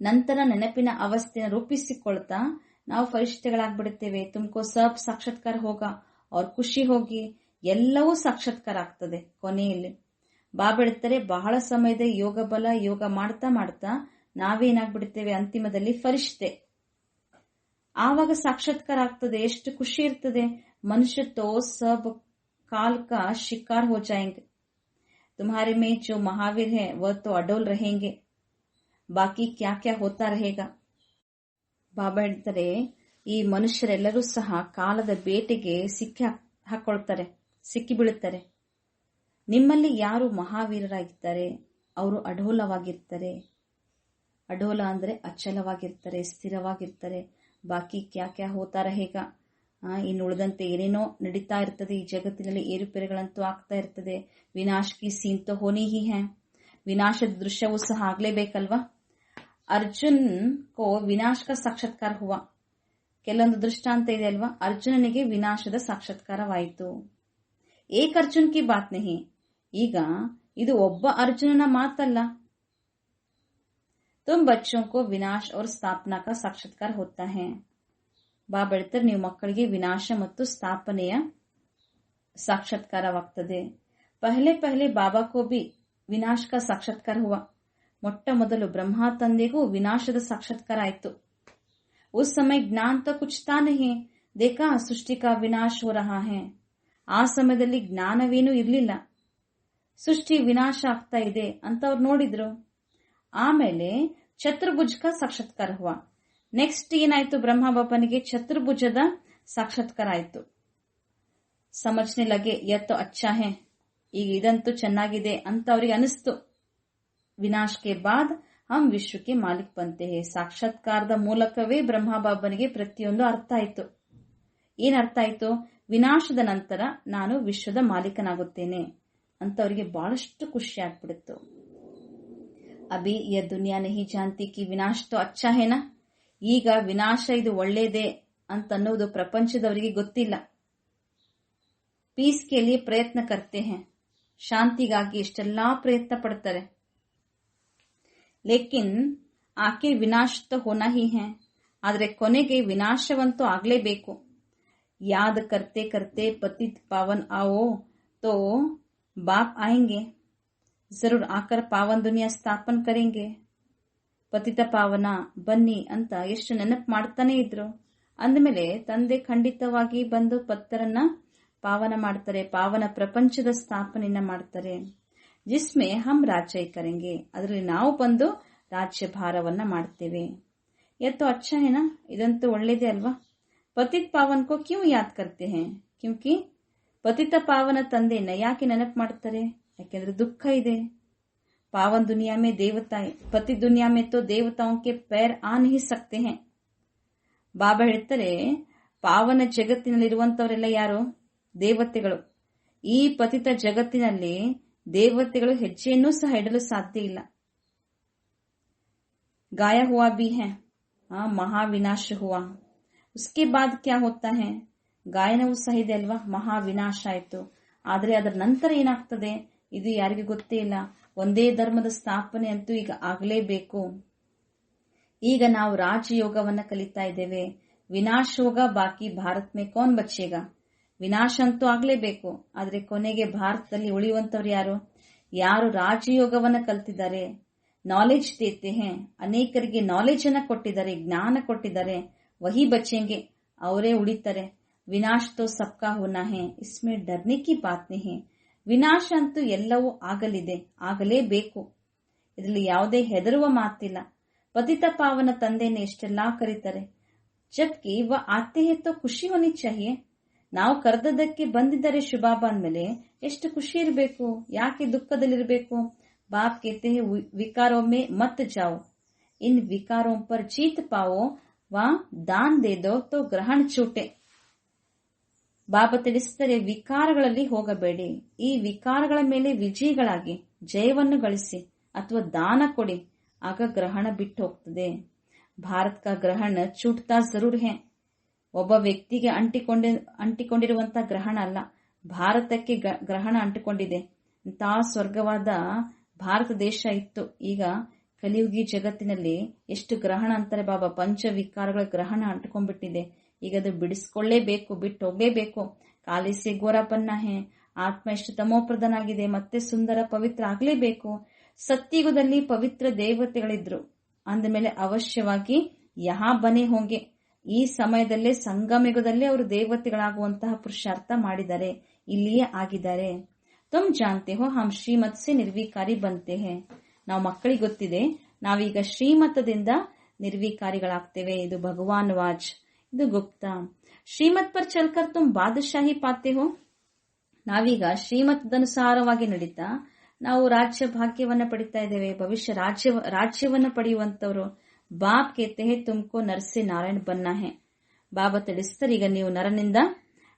ನಂತರ ನೆನಪಿನ ಅವಸ್ಥೆನ ರೂಪಿಸಿಕೊಳ್ತಾ ನಾವು ಫರಿಷ್ಠೆಗಳಾಗ್ಬಿಡುತ್ತೇವೆ. ತುಮಕೋ ಸಬ್ ಸಾಕ್ಷಾತ್ಕಾರ ಹೋಗ ಅವ್ರ ಖುಷಿ ಹೋಗಿ ಎಲ್ಲವೂ ಸಾಕ್ಷಾತ್ಕಾರ ಆಗ್ತದೆ. ಕೊನೆಯಲ್ಲಿ ಬಾಬಾ ಹೇಳ್ತಾರೆ, ಬಹಳ ಸಮಯದ ಯೋಗ ಬಲ ಯೋಗ ಮಾಡ್ತಾ ಮಾಡ್ತಾ ನಾವೇನಾಗ್ಬಿಡ್ತೇವೆ? ಅಂತಿಮದಲ್ಲಿ ಫರಿಷ್ಠೆ. ಆವಾಗ ಸಾಕ್ಷಾತ್ಕಾರ ಆಗ್ತದೆ. ಎಷ್ಟು ಖುಷಿ ಇರ್ತದೆ. ಮನುಷ್ಯ ತೋ ಸಬ್ ಕಾಲ್ ಕಾ ಶಿಕಾರ್ ಹೋ ಜಾಯೆಂಗೆ. तुम्हारे में जो महावीर है वह तो अडोल रहेंगे, बाकी क्या क्या होता रहेगा. ಬಾಬಾ ಹೇಳ್ತಾರೆ, ಈ ಮನುಷ್ಯರೆಲ್ಲರೂ ಸಹ ಕಾಲದ ಬೇಟೆಗೆ ಸಿಕ್ಕಿ ಬೀಳುತ್ತಾರೆ. ನಿಮ್ಮಲ್ಲಿ ಯಾರು ಮಹಾವೀರರಾಗಿದ್ದಾರೆ ಅವರು ಅಡೋಲವಾಗಿರ್ತಾರೆ. ಅಡೋಲ ಅಂದ್ರೆ ಅಚಲವಾಗಿರ್ತಾರೆ, ಸ್ಥಿರವಾಗಿರ್ತಾರೆ. ಬಾಕಿ ಕ್ಯಾ ಕ್ಯಾ ಹೋತಾ रहेगा. ಇನ್ನು ಉಳಿದಂತೆ ಏನೇನೋ ನಡೀತಾ ಇರ್ತದೆ. ಈ ಜಗತ್ತಿನಲ್ಲಿ ಏರುಪೇರುಗಳಂತೂ ಆಗ್ತಾ ಇರ್ತದೆ. ವಿನಾಶ್ ಕಿ ಸೀನ್ ತೋ ಹೋನಿ ಹಿ ಹೈ. ವಿನಾಶದ ದೃಶ್ಯವೂ ಸಹ ಆಗ್ಲೇಬೇಕಲ್ವಾ. ಅರ್ಜುನ್ ಕೋ ವಿನಾಶ ಕ ಸಾಕ್ಷಾತ್ಕಾರ ಹುವ. ಕೆಲವೊಂದು ದೃಷ್ಟಾಂತ ಇದೆ ಅಲ್ವಾ. ಅರ್ಜುನನಿಗೆ ವಿನಾಶದ ಸಾಕ್ಷಾತ್ಕಾರವಾಯಿತು. ಏಕ್ ಅರ್ಜುನ್ ಕಿ ಬಾತ್ ನಹಿ. ಈಗ ಇದು ಒಬ್ಬ ಅರ್ಜುನನ ಮಾತಲ್ಲ. ತುಮ್ ಬಚ್ಚೋं को ವಿನಾಶ और ಸ್ಥಾಪನಾ का ಸಾಕ್ಷಾತ್ಕಾರ होता है. ಬಾಬಾ ಹೇಳ್ತಾರೆ, ನೀವು ಮಕ್ಕಳಿಗೆ ವಿನಾಶ ಮತ್ತು ಸ್ಥಾಪನೆಯ ಸಾಕ್ಷಾತ್ಕಾರವಾಗ್ತದೆ. ಪಹಲೆ ಪಹಲೆ ಬಾಬಾ ಕೋ ಬಿ ವಿನಾಶ ಕಾ ಸಾಕ್ಷಾತ್ಕಾರ ಹುವ. ಮೊಟ್ಟ ಮೊದಲು ಬ್ರಹ್ಮ ತಂದೆಗೂ ವಿನಾಶದ ಸಾಕ್ಷಾತ್ಕಾರ ಆಯಿತು. ಉಸ್ ಸಮಯ ಜ್ಞಾನ ತೋ ಕುಚ್ ತಾ ನಹಿ. ದೇಖಾ ಸೃಷ್ಟಿ ಕಾ ವಿನಾಶ ಹೋ ರಹಾ ಹೈ. ಆ ಸಮಯದಲ್ಲಿ ಜ್ಞಾನವೇನೂ ಇರಲಿಲ್ಲ. ಸೃಷ್ಟಿ ವಿನಾಶ ಆಗ್ತಾ ಇದೆ ಅಂತ ಅವ್ರು ನೋಡಿದ್ರು. ಆಮೇಲೆ ಚತುರ್ಭುಜ ಕಾ ಸಾಕ್ಷಾತ್ಕಾರ ಹುವ. ನೆಕ್ಸ್ಟ್ ಏನಾಯ್ತು? ಬ್ರಹ್ಮ ಬಾಬನಿಗೆ ಚತುರ್ಭುಜದ ಸಾಕ್ಷಾತ್ಕಾರ ಆಯ್ತು. ಸಮಜ್ನೆ ಲಗೆ ಯತ್ ಅಚ್ಚಾ ಹೈ. ಈಗ ಇದಂತೂ ಚೆನ್ನಾಗಿದೆ ಅಂತ ಅವ್ರಿಗೆ ಅನಿಸ್ತು. ವಿನಾಶ ಕೆ ಬಾದ್ ಹಮ್ ವಿಶ್ವಕ್ಕೆ ಮಾಲಿಕ್ ಬಂತೆ ಹೇ. ಸಾಕ್ಷಾತ್ಕಾರದ ಮೂಲಕವೇ ಬ್ರಹ್ಮ ಬಾಬನಿಗೆ ಪ್ರತಿಯೊಂದು ಅರ್ಥ ಆಯ್ತು. ಏನ್ ಅರ್ಥ ಆಯ್ತು? ವಿನಾಶದ ನಂತರ ನಾನು ವಿಶ್ವದ ಮಾಲೀಕನಾಗುತ್ತೇನೆ ಅಂತ ಅವರಿಗೆ ಬಹಳಷ್ಟು ಖುಷಿ ಆಗ್ಬಿಡುತ್ತು. ಅಭಿ ಯ ದುನಿಯಾ ನಹಿ ಜಾನ್ತಿ ಕಿ ವಿನಾಶ ತೋ ಅಚ್ಚಾ ಹೇನಾ. ಈಗ ವಿನಾಶ ಇದು ಒಳ್ಳೇದೇ ಅಂತ ಅನ್ನೋದು ಪ್ರಪಂಚದವರಿಗೆ ಗೊತ್ತಿಲ್ಲ. ಪೀಸ್ ಕೆ ಲಿಯೆ ಪ್ರಯತ್ನ ಕರ್ತೆ ಹೈ. ಶಾಂತಿಗಾಗಿ ಇಷ್ಟೆಲ್ಲಾ ಪ್ರಯತ್ನ ಪಡ್ತಾರೆ. ಲೇಕಿನ್ ಆಖಿರ್ ವಿನಾಶ ತೋ ಹೋನಾ ಹಿ ಹೈ. ಆದ್ರೆ ಕೊನೆಗೆ ವಿನಾಶವಂತೂ ಆಗ್ಲೇಬೇಕು. ಯಾದ್ ಕರ್ತೆ ಕರ್ತೆ ಪತಿತ್ ಪಾವನ್ आओ तो बाप आएंगे, जरूर आकर पावन दुनिया स्थापन करेंगे. ಪತಿತ ಪಾವನ ಬನ್ನಿ ಅಂತ ಎಷ್ಟು ನೆನಪು ಮಾಡ್ತಾನೆ ಇದ್ರು. ಅಂದಮೇಲೆ ತಂದೆ ಖಂಡಿತವಾಗಿ ಬಂದು ಪತ್ತರನ್ನ ಪಾವನ ಮಾಡ್ತಾರೆ. ಪಾವನ ಪ್ರಪಂಚದ ಸ್ಥಾಪನೆಯನ್ನ ಮಾಡ್ತಾರೆ. ಜಿಸ್ಮೆ ಹಮ್ ರಾಜ್ಯ ಕರೆಂಗೆ. ಅದರಲ್ಲಿ ನಾವು ಬಂದು ರಾಜ್ಯಭಾರವನ್ನ ಮಾಡ್ತೇವೆ. ಎತ್ತೋ ಅಚ್ಚಾ ಹೇನಾ. ಇದಂತೂ ಒಳ್ಳೇದೇ ಅಲ್ವಾ. ಪತಿತ್ ಪಾವನ್ ಕೋ ಕ್ಯೂ ಯಾದ್ ಕರ್ತೆ ಹೈ. ಕ್ಯೂಂಕಿ ಪತಿತ ಪಾವನ ತಂದೆಯನ್ನ ಯಾಕೆ ನೆನಪು ಮಾಡ್ತಾರೆ? ಯಾಕೆಂದ್ರೆ ದುಃಖ ಇದೆ. पावन दुनिया में देवताएं, पति दुनिया में तो देवताओं के पैर आ नहीं सकते हैं. ಬಾಬಾ ಹೇಳ್ತಾರೆ, ಪಾವನ ಜಗತ್ತಿನಲ್ಲಿರುವಂತವರೆಲ್ಲ ಯಾರು? ದೇವತೆಗಳು. ಈ ಪತಿತ ಜಗತ್ತಿನಲ್ಲಿ ದೇವತೆಗಳು ಹೆಜ್ಜೆಯನ್ನೂ ಸಹ ಇಡಲು ಸಾಧ್ಯ ಇಲ್ಲ. ಗಾಯ ಹುआ भी है, ಮಹಾವಿನಾಶ हुआ. उसके बाद क्या होता है. ಗಾಯನವೂ ಸಹ ಇದೆ ಅಲ್ವಾ. ಮಹಾವಿನಾಶ ಆಯ್ತು. ಆದ್ರೆ ಅದರ ನಂತರ ಏನಾಗ್ತದೆ ಇದು ಯಾರಿಗೆ ಗೊತ್ತೇ ಇಲ್ಲ. ಒಂದೇ ಧರ್ಮದ ಸ್ಥಾಪನೆ ಅಂತೂ ಈಗ ಆಗಲೇಬೇಕು. ಈಗ ನಾವು ರಾಜಯೋಗವನ್ನ ಕಲಿತಾ ಇದ್ದೇವೆ. ವಿನಾಶ ಹೋಗ ಬಾಕಿ ಭಾರತ್ ಮೇ ಕೌನ್ ಬಚ್ಚೇಗ. ವಿನಾಶ ಅಂತೂ ಆಗ್ಲೇಬೇಕು. ಆದ್ರೆ ಕೊನೆಗೆ ಭಾರತದಲ್ಲಿ ಉಳಿಯುವಂತವ್ರು ಯಾರು? ಯಾರು ರಾಜಯೋಗವನ್ನ ಕಲ್ತಿದ್ದಾರೆ, ನಾಲೆಜ್ ದೇತೆ ಹೇ, ಅನೇಕರಿಗೆ ನಾಲೆಜ್ ಅನ್ನ ಕೊಟ್ಟಿದ್ದಾರೆ, ಜ್ಞಾನ ಕೊಟ್ಟಿದ್ದಾರೆ, ವಹಿ ಬಚ್ಚೆಂಗೆ, ಅವರೇ ಉಳಿತಾರೆ. ವಿನಾಶ ತೋ ಸಬ್ಕಾ ಹೋನಾ ಹೇ, ಇಸ್ಮೇ ಡರ್ನೆ ಕಿ ಬಾತ್ ನಹಿ. ವಿನಾಶ ಅಂತೂ ಎಲ್ಲವೂ ಆಗಲಿದೆ, ಆಗಲೇಬೇಕು. ಇದರಲ್ಲಿ ಯಾವುದೇ ಹೆದರುವ ಮಾತಿಲ್ಲ. ಪತಿತ ಪಾವನ ತಂದೆಯನ್ನು ಎಷ್ಟೆಲ್ಲಾ ಕರೀತಾರೆ. ಜಬ್ಕಿ ವ ಆತೆ ಹೇ ತೋ ಖುಷಿ ಹೋನಿ ಚಾಹಿಯೆ. ನಾವು ಕರೆದದ್ದಕ್ಕೆ ಬಂದಿದ್ದಾರೆ ಶುಭಾಬ ಅಂದ್ಮೇಲೆ ಎಷ್ಟು ಖುಷಿ ಇರಬೇಕು. ಯಾಕೆ ದುಃಖದಲ್ಲಿರಬೇಕು? ಬಾಪ್ ಕೇತೆ ಹೇ ವಿಕಾರೋ ಮೇ ಮತ್ ಜಾओ, ಇನ್ ವಿಕಾರೋ ಪರ್ ಜೀತ್ ಪಾವೋ ವಾ ದಾನ್ ದೇ ದೋ ತೋ ಗ್ರಹಣ ಚೂಟೆ. ಬಾಬಾ ತಿಳಿಸಿದರೆ, ವಿಕಾರಗಳಲ್ಲಿ ಹೋಗಬೇಡಿ. ಈ ವಿಕಾರಗಳ ಮೇಲೆ ವಿಜಯಿಗಳಾಗಿ ಜಯವನ್ನು ಗಳಿಸಿ ಅಥವಾ ದಾನ ಕೊಡಿ. ಆಗ ಗ್ರಹಣ ಬಿಟ್ಟು ಹೋಗ್ತದೆ. ಭಾರತ್ ಕಾ ಗ್ರಹಣ ಚೂಟ್ತಾ ಜರೂರ್ ಹೇ. ಒಬ್ಬ ವ್ಯಕ್ತಿಗೆ ಅಂಟಿಕೊಂಡಿರುವಂತಹ ಗ್ರಹಣ ಅಲ್ಲ, ಭಾರತಕ್ಕೆ ಗ್ರಹಣ ಅಂಟಿಕೊಂಡಿದೆ. ಇಂತಹ ಸ್ವರ್ಗವಾದ ಭಾರತ ದೇಶ ಇತ್ತು. ಈಗ ಕಲಿಯುಗಿ ಜಗತ್ತಿನಲ್ಲಿ ಎಷ್ಟು ಗ್ರಹಣ ಅಂತಾರೆ ಬಾಬಾ, ಪಂಚವಿಕಾರಗಳ ಗ್ರಹಣ ಅಂಟಿಕೊಂಡ್ಬಿಟ್ಟಿದೆ. ಈಗ ಅದು ಬಿಡಿಸ್ಕೊಳ್ಳೇಬೇಕು, ಬಿಟ್ಟು ಹೋಗ್ಲೇಬೇಕು. ಕಾಲಿಸಿ ಗೋರಪನ್ನ ಹೇ, ಆತ್ಮ ಎಷ್ಟು ತಮೋಪ್ರಧಾನಾಗಿದೆ, ಮತ್ತೆ ಸುಂದರ ಪವಿತ್ರ ಆಗ್ಲೇಬೇಕು. ಸತ್ಯಯುಗದಲ್ಲಿ ಪವಿತ್ರ ದೇವತೆಗಳಿದ್ರು ಅಂದಮೇಲೆ ಅವಶ್ಯವಾಗಿ ಯಹಾ ಬನೆ ಹೋಂಗೆ, ಈ ಸಮಯದಲ್ಲೇ ಸಂಗಮಯುಗದಲ್ಲೇ ಅವರು ದೇವತೆಗಳಾಗುವಂತಹ ಪುರುಷಾರ್ಥ ಮಾಡಿದ್ದಾರೆ, ಇಲ್ಲಿಯೇ ಆಗಿದ್ದಾರೆ. ತುಮ್ ಜಾನ್ತೆ ಹೋ ಹಮ್ ಶ್ರೀಮತ್ ಸೆ ನಿರ್ವಿಕಾರಿ ಬಂತೆ ಹೇ. ನಾವು ಮಕ್ಕಳಿಗೆ ಗೊತ್ತಿದೆ, ನಾವೀಗ ಶ್ರೀಮತದಿಂದ ನಿರ್ವಿಕಾರಿಗಳಾಗ್ತೇವೆ. ಇದು ಭಗವಾನ್ ವಾಚ್, ಇದು ಗುಪ್ತ. ಶ್ರೀಮತ್ ಪರ್ ಚಲ್ಕರ್ ತುಮ್ ಬಾದಶಾಹಿ ಪಾತೆ ಹೋ. ನಾವೀಗ ಶ್ರೀಮತದನುಸಾರವಾಗಿ ನಡೀತಾ ನಾವು ರಾಜ್ಯ ಭಾಗ್ಯವನ್ನ ಪಡಿತಾ ಇದ್ದೇವೆ, ಭವಿಷ್ಯ ರಾಜ್ಯವನ್ನ ಪಡೆಯುವಂತವ್ರು. ಬಾಪ್ ಕೇತೆ ಹೇ ತುಮ್ಕೋ ನರ್ಸೆ ನಾರಾಯಣ್ ಬನ್ನ ಹೇ. ಬಾಬಾ ತಿಳಿಸ್ತಾರೆ, ಈಗ ನೀವು ನರನಿಂದ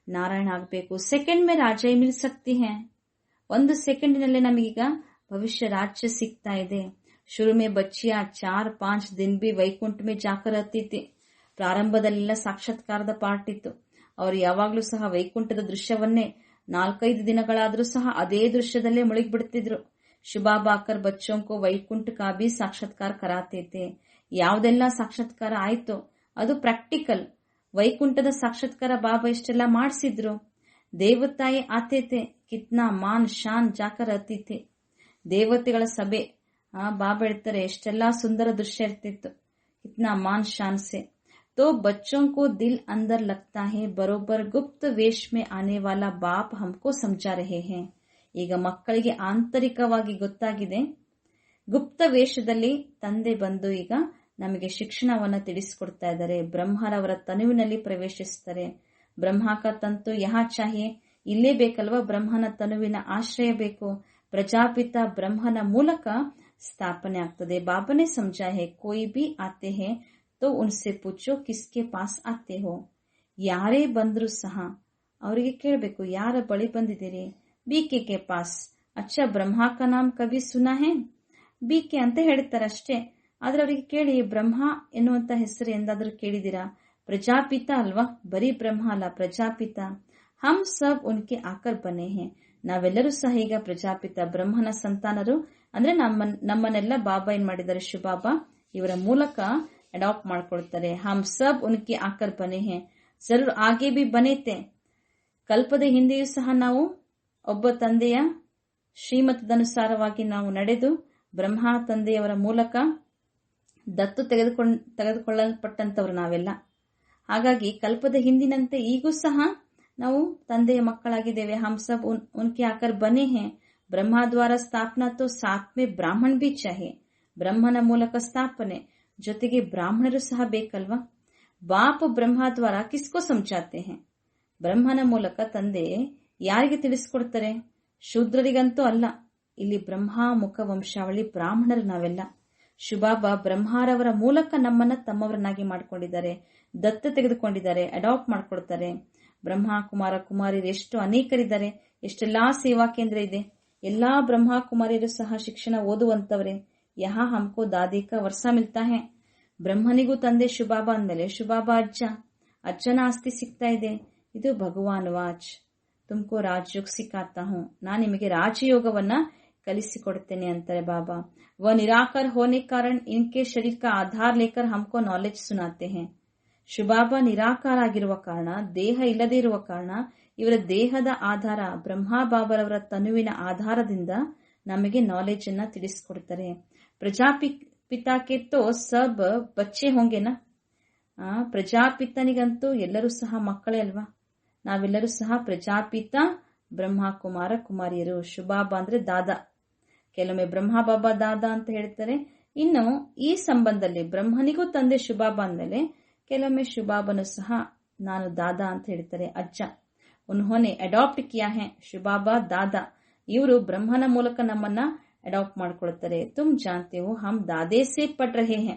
ನಾರಾಯಣ ಆಗಬೇಕು. ಸೆಕೆಂಡ್ ಮೇ ರಾಜ್ಯ ಮಿಲ್ ಸಕ್ತಿ ಹೇ. 1 ಸೆಕೆಂಡಿನಲ್ಲೇ ನಮಗೀಗ ಭವಿಷ್ಯ ರಾಜ್ಯ ಸಿಗ್ತಾ ಇದೆ. ಶುರು ಮೇ ಬಚ್ಚಿಯ 4-5 ದಿನ ಬಿ ವೈಕುಂಠ ಮೇ ಜಾಕರ್ ಹತ್ತಿ. ಪ್ರಾರಂಭದಲ್ಲೆಲ್ಲ ಸಾಕ್ಷಾತ್ಕಾರದ ಪಾರ್ಟ್ ಇತ್ತು. ಅವರು ಯಾವಾಗ್ಲೂ ಸಹ ವೈಕುಂಠದ ದೃಶ್ಯವನ್ನೇ 4-5 ದಿನಗಳಾದ್ರೂ ಸಹ ಅದೇ ದೃಶ್ಯದಲ್ಲೇ ಮುಳುಗಿಬಿಡ್ತಿದ್ರು. ಶುಭಾಬಾಕರ್ ಬಚ್ಚೋಂಕೋ ವೈಕುಂಠ ಕಾ ಬಿ ಸಾಕ್ಷಾತ್ಕಾರ ಕರಾತೇತೆ. ಯಾವ್ದೆಲ್ಲ ಸಾಕ್ಷಾತ್ಕಾರ ಆಯ್ತು ಅದು ಪ್ರಾಕ್ಟಿಕಲ್. ವೈಕುಂಠದ ಸಾಕ್ಷಾತ್ಕಾರ ಬಾಬಾ ಇಷ್ಟೆಲ್ಲ ಮಾಡಿಸಿದ್ರು. ದೇವತಾಯಿ ಆತೇತೆ, ಕಿತ್ನಾ ಮಾನ್ ಶಾನ್ ಜಾಕರ್ ಅತೀತೆ. ದೇವತೆಗಳ ಸಭೆ, ಬಾಬಾ ಹೇಳ್ತಾರೆ ಎಷ್ಟೆಲ್ಲಾ ಸುಂದರ ದೃಶ್ಯ ಇರ್ತಿತ್ತು. ಕಿತ್ನಾ ಮಾನ್ ಶಾನ್ ಸೆ. तो बच्चों को दिल अंदर लगता है बरोबर गुप्त वेश में आने वाला बाप हमको समझा रहे हैं. ಈಗ ಮಕ್ಕಳಿಗೆ ಆಂತರಿಕವಾಗಿ ಗೊತ್ತಾಗಿದೆ, ಗುಪ್ತ ವೇಷದಲ್ಲಿ ತಂದೆ ಬಂದು ಈಗ ನಮಗೆ ಶಿಕ್ಷಣವನ್ನ ತಿಳಿಸಿಕೊಡ್ತಾ ಇದ್ದಾರೆ. ಬ್ರಹ್ಮರವರ ತನುವಿನಲ್ಲಿ ಪ್ರವೇಶಿಸ್ತಾರೆ. ಬ್ರಹ್ಮಾಕ ತಂತು ಯಹಾ ಚಾಹಿಯೇ, ಇಲ್ಲೇ ಬೇಕಲ್ವಾ, ಬ್ರಹ್ಮನ ತನುವಿನ ಆಶ್ರಯ ಬೇಕು. ಪ್ರಜಾಪಿತ ಬ್ರಹ್ಮನ ಮೂಲಕ ಸ್ಥಾಪನೆ ಆಗ್ತದೆ. ಬಾಬಾನೇ ಸಮಜಾ ಹೇ, ಕೋಯಿ ಬಿ ಆತೆ ಹೇ तो उनसे पूछो किसके पास आते हो. ಯಾರೇ ಬಂದ್ರು ಸಹ ಅವರಿಗೆ ಕೇಳಬೇಕು, ಯಾರ ಬಳಿ ಬಂದಿದ್ದೀರಿ. ಬಿಕೆ ಕೆ ಪಾಸ್. ಅಚ್ಚಾ ಬ್ರಹ್ಮ ಕಾ ನಾಮ್ ಕವಿ ಸುನಾ ಹೇ. ಬಿಕೆ ಅಂತ ಹೇಳ್ತಾರೆ ಅಷ್ಟೇ, ಆದ್ರೆ ಅವರಿಗೆ ಕೇಳಿ ಬ್ರಹ್ಮ ಎನ್ನುವಂತ ಹೆಸರು ಎಂದಾದ್ರೂ ಕೇಳಿದಿರಾ. ಪ್ರಜಾಪಿತ ಅಲ್ವಾ, ಬರೀ ಬ್ರಹ್ಮ ಅಲ್ಲ, ಪ್ರಜಾಪಿತ. ಹಮ್ ಸಬ್ ಉನ್ಕೆ ಆಕರ್ ಬನೆ ಹೇ. ನಾವೆಲ್ಲರೂ ಸಹ ಈಗ ಪ್ರಜಾಪಿತ ಬ್ರಹ್ಮನ ಸಂತಾನರು. ಅಂದ್ರೆ ನಮ್ಮನ್ನೆಲ್ಲ ಬಾಬಾ ಏನ್ ಮಾಡಿದ್ದಾರೆ, ಶಿವಬಾಬಾ ಇವರ ಮೂಲಕ ಅಡಾಪ್ಟ್ ಮಾಡ್ಕೊಳ್ತಾರೆ. ಹಮ್ ಸಬ್ ಉನ್ಕೆ ಆಕರ್ ಬನೆ ಹೇ, ಜರೂರ್ ಆಗೆ ಬಿ ಬನೇತೆ. ಕಲ್ಪದ ಹಿಂದೆಯೂ ಸಹ ನಾವು ಒಬ್ಬ ತಂದೆಯ ಶ್ರೀಮತದನುಸಾರವಾಗಿ ನಾವು ನಡೆದು ಬ್ರಹ್ಮ ತಂದೆಯವರ ಮೂಲಕ ದತ್ತು ತೆಗೆದುಕೊಳ್ಳಲ್ಪಟ್ಟಂತವ್ರು ನಾವೆಲ್ಲ. ಹಾಗಾಗಿ ಕಲ್ಪದ ಹಿಂದಿನಂತೆ ಈಗೂ ಸಹ ನಾವು ತಂದೆಯ ಮಕ್ಕಳಾಗಿದ್ದೇವೆ. ಹಮ್ ಸಬ್ ಉನ್ಕೆ ಆಕರ್ ಬನೆ ಹೇ. ಬ್ರಹ್ಮ ದ್ವಾರ ಸ್ಥಾಪನಾ ತೋ ಸಾತ್ ಮೇ ಬ್ರಾಹ್ಮಣ್ ಬಿ ಚಾಹೆ. ಬ್ರಹ್ಮನ ಮೂಲಕ ಸ್ಥಾಪನೆ, ಜೊತೆಗೆ ಬ್ರಾಹ್ಮಣರು ಸಹ ಬೇಕಲ್ವಾ. ಬಾಪ್ ಬ್ರಹ್ಮ ದ್ವಾರ ಕಿಸ್ಕೋ ಸಮಜಾತೆ ಹೇ. ಬ್ರಹ್ಮನ ಮೂಲಕ ತಂದೆ ಯಾರಿಗೆ ತಿಳಿಸ್ಕೊಡ್ತಾರೆ, ಶೂದ್ರರಿಗಂತೂ ಅಲ್ಲ. ಇಲ್ಲಿ ಬ್ರಹ್ಮ ಮುಖ ವಂಶಾವಳಿ ಬ್ರಾಹ್ಮಣರು ನಾವೆಲ್ಲ. ಶುಭಾಬಾ ಬ್ರಹ್ಮರವರ ಮೂಲಕ ನಮ್ಮನ್ನ ತಮ್ಮವರನ್ನಾಗಿ ಮಾಡ್ಕೊಂಡಿದ್ದಾರೆ, ದತ್ತ ತೆಗೆದುಕೊಂಡಿದ್ದಾರೆ, ಅಡಾಪ್ಟ್ ಮಾಡ್ಕೊಳ್ತಾರೆ. ಬ್ರಹ್ಮ ಕುಮಾರ ಕುಮಾರಿಯರು ಎಷ್ಟು ಅನೇಕರಿದ್ದಾರೆ, ಎಷ್ಟೆಲ್ಲಾ ಸೇವಾ ಕೇಂದ್ರ ಇದೆ. ಎಲ್ಲಾ ಬ್ರಹ್ಮ ಕುಮಾರಿಯರು ಸಹ ಶಿಕ್ಷಣ ಓದುವಂತವರೇ. ಯಹಾ ಹಮ್ಕೋ ದಾದಿ ಕಾ ವರ್ಷ ಮಿಲ್ತಾ ಹೇ. ಬ್ರಹ್ಮನಿಗೂ ತಂದೆ ಶುಭಾಬಾ ಅಂದ್ಮೇಲೆ ಶುಭಾಬಾ ಅಜ್ಜನ ಆಸ್ತಿ ಸಿಗ್ತಾ ಇದೆ. ಇದು ಭಗವಾನ್ ವಾಚ್. ತುಮ್ಕೋ ರಾಜಯೋಗ ಸಿಕ್ಕಾತಾ ಹೂಂ, ನಾನ್ ನಿಮಗೆ ರಾಜಯೋಗವನ್ನ ಕಲಿಸಿಕೊಡ್ತೇನೆ ಅಂತಾರೆ ಬಾಬಾ. ವ ನಿರಾಕರ್ ಹೋನೆ ಕಾರಣ ಇನ್ಕೆ ಶರೀರ ಕಾ ಆಧಾರ್ ಲೇಕರ್ ಹಮ್ಕೋ ನಾಲೆಜ್ ಸುನಾತೆ ಹೇ. ಶುಭಾಬಾ ನಿರಾಕಾರ ಆಗಿರುವ ಕಾರಣ, ದೇಹ ಇಲ್ಲದೆ ಇರುವ ಕಾರಣ, ಇವರ ದೇಹದ ಆಧಾರ ಬ್ರಹ್ಮ ಬಾಬರವರ ತನುವಿನ ಆಧಾರದಿಂದ ನಮಗೆ ನಾಲೆಜ್ ಅನ್ನ ತಿಳಿಸಿಕೊಡ್ತಾರೆ. ಪ್ರಜಾಪಿತಾ ಕೆ ತೋ ಸಬ್ ಬಚ್ಚೆ ಹೋಂಗೆನಾ. ಪ್ರಜಾಪಿತನಿಗಂತೂ ಎಲ್ಲರೂ ಸಹ ಮಕ್ಕಳೇ ಅಲ್ವಾ. ನಾವೆಲ್ಲರೂ ಸಹ ಪ್ರಜಾಪಿತ ಬ್ರಹ್ಮ ಕುಮಾರ ಕುಮಾರಿಯರು. ಶುಭಾಬಾ ಅಂದ್ರೆ ದಾದಾ. ಕೆಲವೊಮ್ಮೆ ಬ್ರಹ್ಮ ಬಾಬಾ ದಾದಾ ಅಂತ ಹೇಳ್ತಾರೆ. ಇನ್ನು ಈ ಸಂಬಂಧದಲ್ಲಿ ಬ್ರಹ್ಮನಿಗೂ ತಂದೆ ಶುಭಾಬಾ ಅಂದ್ಮೇಲೆ ಕೆಲವೊಮ್ಮೆ ಶುಭಾಬನು ಸಹ ನಾನು ದಾದಾ ಅಂತ ಹೇಳ್ತಾರೆ, ಅಜ್ಜ. ಉನ್ಹೋನೆ ಅಡಾಪ್ಟ್ ಕಿಯಾ ಹೇ, ಶುಭಾಬಾ ದಾದಾ. ಇವರು ಬ್ರಹ್ಮನ ಮೂಲಕ ನಮ್ಮನ್ನ ಅಡಾಪ್ಟ್ ಮಾಡ್ಕೊಳ್ತಾರೆ. ತುಮ್ ಜಾನ್ತೆ ಹೋ ಹಮ್ ದಾದೇ ಸೇ ಪಡ್ ರಹೇ ಹೇ.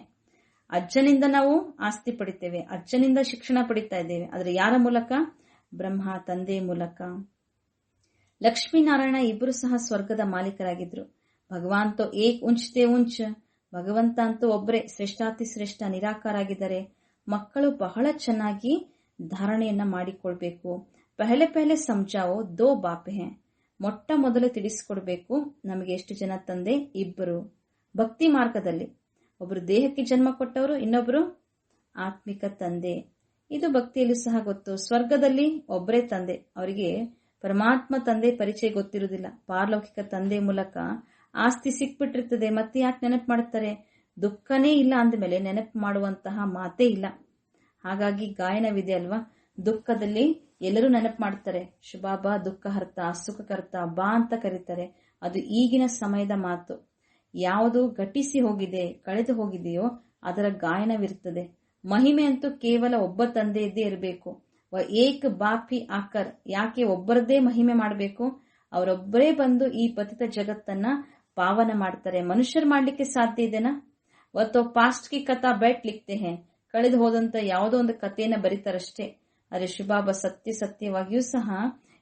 ಅಜ್ಜನಿಂದ ನಾವು ಆಸ್ತಿ ಪಡಿತೇವೆ, ಅಜ್ಜನಿಂದ ಶಿಕ್ಷಣ ಪಡಿತಾ ಇದ್ದೇವೆ. ಆದ್ರೆ ಯಾರ ಮೂಲಕ? ಬ್ರಹ್ಮ ತಂದೆ ಮೂಲಕ. ಲಕ್ಷ್ಮೀನಾರಾಯಣ ಇಬ್ಬರು ಸಹ ಸ್ವರ್ಗದ ಮಾಲೀಕರಾಗಿದ್ರು. ಭಗವಾನ್ ತೋ ಏಕ್ ಉಂಚ್ತೆ ಉಂಚ್. ಭಗವಂತ ಅಂತೂ ಒಬ್ಬರೇ, ಶ್ರೇಷ್ಠಾತಿ ಶ್ರೇಷ್ಠ, ನಿರಾಕಾರ ಆಗಿದ್ದಾರೆ. ಮಕ್ಕಳು ಬಹಳ ಚೆನ್ನಾಗಿ ಧಾರಣೆಯನ್ನ ಮಾಡಿಕೊಳ್ಬೇಕು. ಪಹಲೆ ಪಹಲೆ ಸಮಜಾವೋ 2 ಬಾಪ್ ಹೇ. ಮೊಟ್ಟ ಮೊದಲು ತಿಳಿಸಿಕೊಡ್ಬೇಕು, ನಮಗೆ ಎಷ್ಟು ಜನ ತಂದೆ? 2. ಭಕ್ತಿ ಮಾರ್ಗದಲ್ಲಿ ಒಬ್ರು ದೇಹಕ್ಕೆ ಜನ್ಮ ಕೊಟ್ಟವರು, ಇನ್ನೊಬ್ರು ಆತ್ಮಿಕ ತಂದೆ. ಇದು ಭಕ್ತಿಯಲ್ಲೂ ಸಹ ಗೊತ್ತು. ಸ್ವರ್ಗದಲ್ಲಿ ಒಬ್ಬರೇ ತಂದೆ, ಅವರಿಗೆ ಪರಮಾತ್ಮ ತಂದೆ ಪರಿಚಯ ಗೊತ್ತಿರುವುದಿಲ್ಲ. ಪಾರಲೌಕಿಕ ತಂದೆ ಮೂಲಕ ಆಸ್ತಿ ಸಿಕ್ಬಿಟ್ಟಿರ್ತದೆ, ಮತ್ತೆ ಯಾಕೆ ನೆನಪು ಮಾಡುತ್ತಾರೆ? ದುಃಖನೇ ಇಲ್ಲ ಅಂದಮೇಲೆ ನೆನಪು ಮಾಡುವಂತಹ ಮಾತೇ ಇಲ್ಲ. ಹಾಗಾಗಿ ಗಾಯನವಿದೆ ಅಲ್ವಾ, ದುಃಖದಲ್ಲಿ ಎಲ್ಲರೂ ನೆನಪು ಮಾಡ್ತಾರೆ. ಶುಭಾಬಾ ದುಃಖಹರ್ತ, ಸುಖಕರ್ತ ಬಾ ಅಂತ ಕರೀತಾರೆ. ಅದು ಈಗಿನ ಸಮಯದ ಮಾತು. ಯಾವುದು ಘಟಿಸಿ ಹೋಗಿದೆ, ಕಳೆದು ಹೋಗಿದೆಯೋ ಅದರ ಗಾಯನವಿರ್ತದೆ. ಮಹಿಮೆ ಅಂತೂ ಕೇವಲ ಒಬ್ಬ ತಂದೆಯದ್ದೇ ಇರಬೇಕು. ಏಕ್ ಬಾಪಿ ಆಕರ್, ಯಾಕೆ ಒಬ್ಬರದ್ದೇ ಮಹಿಮೆ ಮಾಡಬೇಕು? ಅವರೊಬ್ಬರೇ ಬಂದು ಈ ಪತಿತ ಜಗತ್ತನ್ನ ಪಾವನ ಮಾಡ್ತಾರೆ. ಮನುಷ್ಯರು ಮಾಡ್ಲಿಕ್ಕೆ ಸಾಧ್ಯ ಇದೆನಾ? ಅವತ್ತು ಪಾಸ್ಟ್ ಕಿ ಕಥಾ ಬೆಟ್ ಲಿಖತೆ ಹೇ, ಕಳೆದು ಹೋದಂತ ಯಾವುದೋ ಒಂದು ಕಥೆಯನ್ನ ಬರೀತಾರಷ್ಟೇ. ಆದರೆ ಶಿವಬಾಬಾ ಸತ್ಯವಾಗಿಯೂ ಸಹ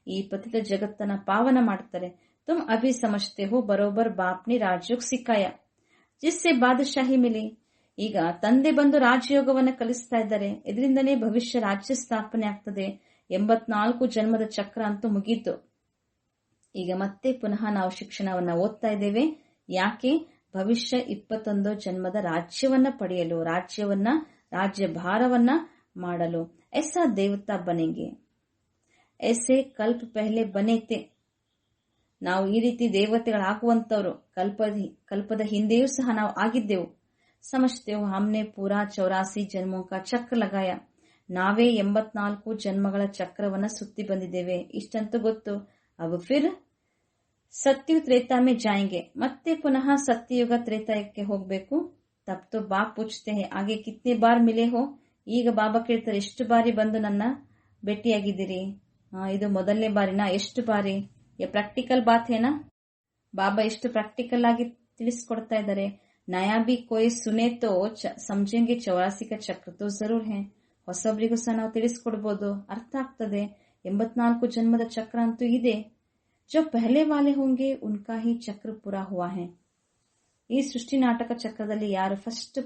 ಈ ಪತಿತ ಜಗತ್ತನ್ನ ಪಾವನ ಮಾಡ್ತಾರೆ. ತುಮ್ ಅಭಿ ಸಮಜ್ತೆ ಹೋ ಬರೋಬರ್ ಬಾಪ್ನಿ ರಾಜಯೋಗ ಸಿಕ್ಕಾಯ ಜಿಸ್ಸೆ ಬಾದಶಾಹಿ ಮಿಲಿ. ಈಗ ತಂದೆ ಬಂದು ರಾಜಯೋಗವನ್ನ ಕಲಿಸ್ತಾ ಇದ್ದಾರೆ. ಇದರಿಂದನೇ ಭವಿಷ್ಯ ರಾಜ್ಯ ಸ್ಥಾಪನೆ ಆಗ್ತದೆ. 84 ಜನ್ಮದ ಚಕ್ರ ಅಂತೂ ಮುಗೀತು. ಈಗ ಮತ್ತೆ ಪುನಃ ನಾವು ಶಿಕ್ಷಣವನ್ನ ಓದ್ತಾ ಇದ್ದೇವೆ. ಯಾಕೆ? ಭವಿಷ್ಯ 21 ಜನ್ಮದ ರಾಜ್ಯವನ್ನ ಪಡೆಯಲು, ರಾಜ್ಯ ಭಾರವನ್ನ ಮಾಡಲು. ऐसा ದೇವತಾ ಬನೆಂಗೆ, ऐसे ಕಲ್ಪ ಪಹಲೆ ಬನೇತೆ. ನಾವು ಈ ರೀತಿ ದೇವತೆಗಳಾಗುವಂತವ್ರು ಕಲ್ಪದ ಹಿಂದೆಯೂ ಸಹ ನಾವು ಆಗಿದ್ದೆವು. ಸಮಜ್ತೇವು ಹಮ್ನೆ ಪೂರಾ 84 ಜನ್ಮೋಂ ಕಾ ಚಕ್ರ ಲಗಾಯ. ನಾವೇ 84 ಜನ್ಮಗಳ ಚಕ್ರವನ್ನ ಸುತ್ತಿ ಬಂದಿದ್ದೇವೆ. ಇಷ್ಟಂತೂ ಗೊತ್ತು. ಅವು ಫಿರ್ ಸತ್ಯು ತ್ರೇತಾ ಮೇ ಜಾಯಂಗೆ, ಮತ್ತೆ ಪುನಃ ಸತ್ಯಯುಗ ತ್ರೇತಾಯುಗಕ್ಕೆ ಹೋಗ್ಬೇಕು. ತಬ್ ತೋ ಬಾಪ್ ಪೂಚ್ತೆ ಹೇ ಆಗೆ ಕಿತ್ನೆ ಬಾರ್ ಮಿಲೆ ಹೋ. ಈಗ ಬಾಬಾ ಕೇಳ್ತಾರೆ, ಎಷ್ಟು ಬಾರಿ ಬಂದು ನನ್ನ ಭೇಟಿಯಾಗಿದ್ದೀರಿ? ಇದು ಮೊದಲನೇ ಬಾರಿನಾ? ಎಷ್ಟು ಬಾರಿ? ಪ್ರಾಕ್ಟಿಕಲ್ ಬಾತ್ ಹೇನಾ? ಬಾಬಾ ಎಷ್ಟು ಪ್ರಾಕ್ಟಿಕಲ್ ಆಗಿ ತಿಳಿಸ್ಕೊಡ್ತಾ ಇದ್ದಾರೆ. ನಯಾ ಬಿ ಕೋಯಿ ಸುನೆ ತೋ ಸಮಜೆಂಗೆ 84 का ಚಕ್ರ ತೋ ಜರೂರ್ ಹೇ. ಹೊಸಬ್ರಿಗೂ ಸಹ ನಾವು ತಿಳಿಸ್ಕೊಡ್ಬೋದು, ಅರ್ಥ ಆಗ್ತದೆ. 84 ಜನ್ಮದ ಚಕ್ರ ಅಂತೂ ಇದೆ. ಜೋ ಪಹಲೆ ವಾಲೆ ಹೋಂಗೆ ಉನ್ಕಾ ಹಿ ಚಕ್ರ ಪೂರಾ ಹುವಾ ಹೇ. ಈ ಸೃಷ್ಟಿ ನಾಟಕ ಚಕ್ರದಲ್ಲಿ ಯಾರು ಫಸ್ಟ್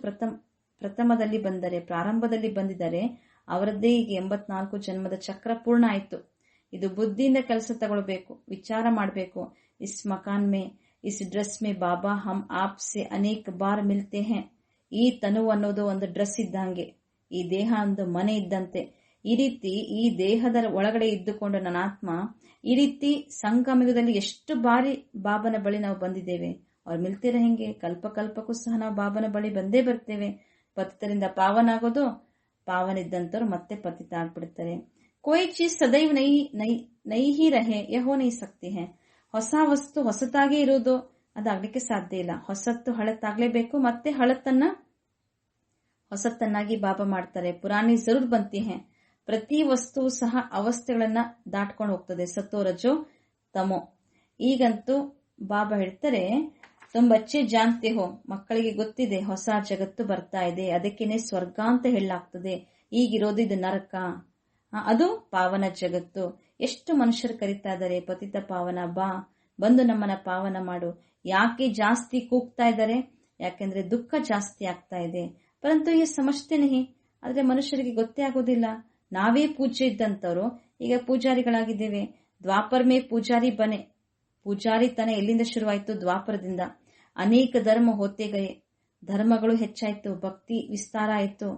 ಪ್ರಥಮದಲ್ಲಿ ಬಂದರೆ, ಪ್ರಾರಂಭದಲ್ಲಿ ಬಂದಿದ್ದಾರೆ, ಅವರದ್ದೇ ಈಗ 84 ಜನ್ಮದ ಚಕ್ರ ಪೂರ್ಣ ಆಯಿತು. ಇದು ಬುದ್ಧಿಯಿಂದ ಕೆಲಸ ತಗೊಳ್ಬೇಕು, ವಿಚಾರ ಮಾಡಬೇಕು. ಇಸ್ ಮಕಾನ್ ಮೇ, ಇಸ್ ಡ್ರೆಸ್ ಮೇ ಬಾಬಾ ಹಮ್ ಆಪ್ ಸೆ ಅನೇಕ ಬಾರ್ ಮಿಲ್ತೆ ಹೇ. ಈ ತನು ಅನ್ನೋದು ಒಂದು ಡ್ರೆಸ್ ಇದ್ದಂಗೆ, ಈ ದೇಹ ಒಂದು ಮನೆ ಇದ್ದಂತೆ. ಈ ರೀತಿ ಈ ದೇಹದ ಒಳಗಡೆ ಇದ್ದುಕೊಂಡು ನನ್ನ ಆತ್ಮ ಈ ರೀತಿ ಸಂಗಮಯುಗದಲ್ಲಿ ಎಷ್ಟು ಬಾರಿ ಬಾಬನ ಬಳಿ ನಾವು ಬಂದಿದ್ದೇವೆ. ಅವ್ರು ಮಿಲ್ತಿರ ಹೆಂಗೆ? ಕಲ್ಪಕ್ಕೂ ಸಹ ನಾವು ಬಾಬನ ಬಳಿ ಬಂದೇ ಬರ್ತೇವೆ. ಪತಿತರಿಂದ ಪಾವನ ಆಗೋದು, ಪಾವನಿದ್ದಂತವ್ರು ಮತ್ತೆ ಪತಿತ ಆಗ್ಬಿಡ್ತಾರೆ. ಕೋಯಿ ಚೀಸ್ ಸದೈವ್ ನೈ ಹಿ ರಹೆ ಯಹೋ ನೈ ಸಕ್ತಿ ಹೇ. ಹೊಸ ವಸ್ತು ಹೊಸತಾಗೇ ಇರೋದು ಅದಾಗ್ಲಿಕ್ಕೆ ಸಾಧ್ಯ ಇಲ್ಲ. ಹೊಸತ್ತು ಹಳತ್ತಾಗ್ಲೇಬೇಕು. ಮತ್ತೆ ಹೊಸತನ್ನಾಗಿ ಬಾಬಾ ಮಾಡ್ತಾರೆ. ಪುರಾಣಿ ಜರೂರ್ ಬಂತಿ ಹೇ. ಪ್ರತಿ ವಸ್ತುವು ಸಹ ಅವಸ್ಥೆಗಳನ್ನ ದಾಟ್ಕೊಂಡು ಹೋಗ್ತದೆ, ಸತೋ ರಜೋ ತಮೋ. ಈಗಂತೂ ಬಾಬಾ ಹೇಳ್ತಾರೆ, ತುಂಬ ಬಚ್ಚೆ ಜಾನ್ತೆ ಹೋ, ಮಕ್ಕಳಿಗೆ ಗೊತ್ತಿದೆ ಹೊಸ ಜಗತ್ತು ಬರ್ತಾ ಇದೆ, ಅದಕ್ಕೇನೆ ಸ್ವರ್ಗ ಅಂತ ಹೇಳಲಾಗ್ತದೆ. ಈಗಿರೋದು ಇದು ನರಕ, ಅದು ಪಾವನ ಜಗತ್ತು. ಎಷ್ಟು ಮನುಷ್ಯರು ಕರೀತಾ ಇದ್ದಾರೆ, ಪತಿತ ಪಾವನ ಬಾ, ಬಂದು ನಮ್ಮನ್ನ ಪಾವನ ಮಾಡು. ಯಾಕೆ ಜಾಸ್ತಿ ಕೂಗ್ತಾ ಇದ್ದಾರೆ? ಯಾಕೆಂದ್ರೆ ದುಃಖ ಜಾಸ್ತಿ ಆಗ್ತಾ ಇದೆ. ಪರಂತು ಈ ಸಮಜ್ತೆ ನಹಿ, ಆದ್ರೆ ಮನುಷ್ಯರಿಗೆ ಗೊತ್ತೇ ಆಗೋದಿಲ್ಲ. ನಾವೇ ಪೂಜ್ಯ ಇದ್ದಂತವ್ರು ಈಗ ಪೂಜಾರಿಗಳಾಗಿದ್ದೇವೆ. ದ್ವಾಪರ್ ಮೇ ಪೂಜಾರಿ ಬನೆ. ಪೂಜಾರಿತನ ಎಲ್ಲಿಂದ ಶುರುವಾಯಿತು? ದ್ವಾಪರದಿಂದ. ಅನೇಕ ಧರ್ಮ ಹೋತೆ ಗಯೆ, ಧರ್ಮಗಳು ಹೆಚ್ಚಾಯ್ತು, ಭಕ್ತಿ ವಿಸ್ತಾರ ಆಯ್ತು,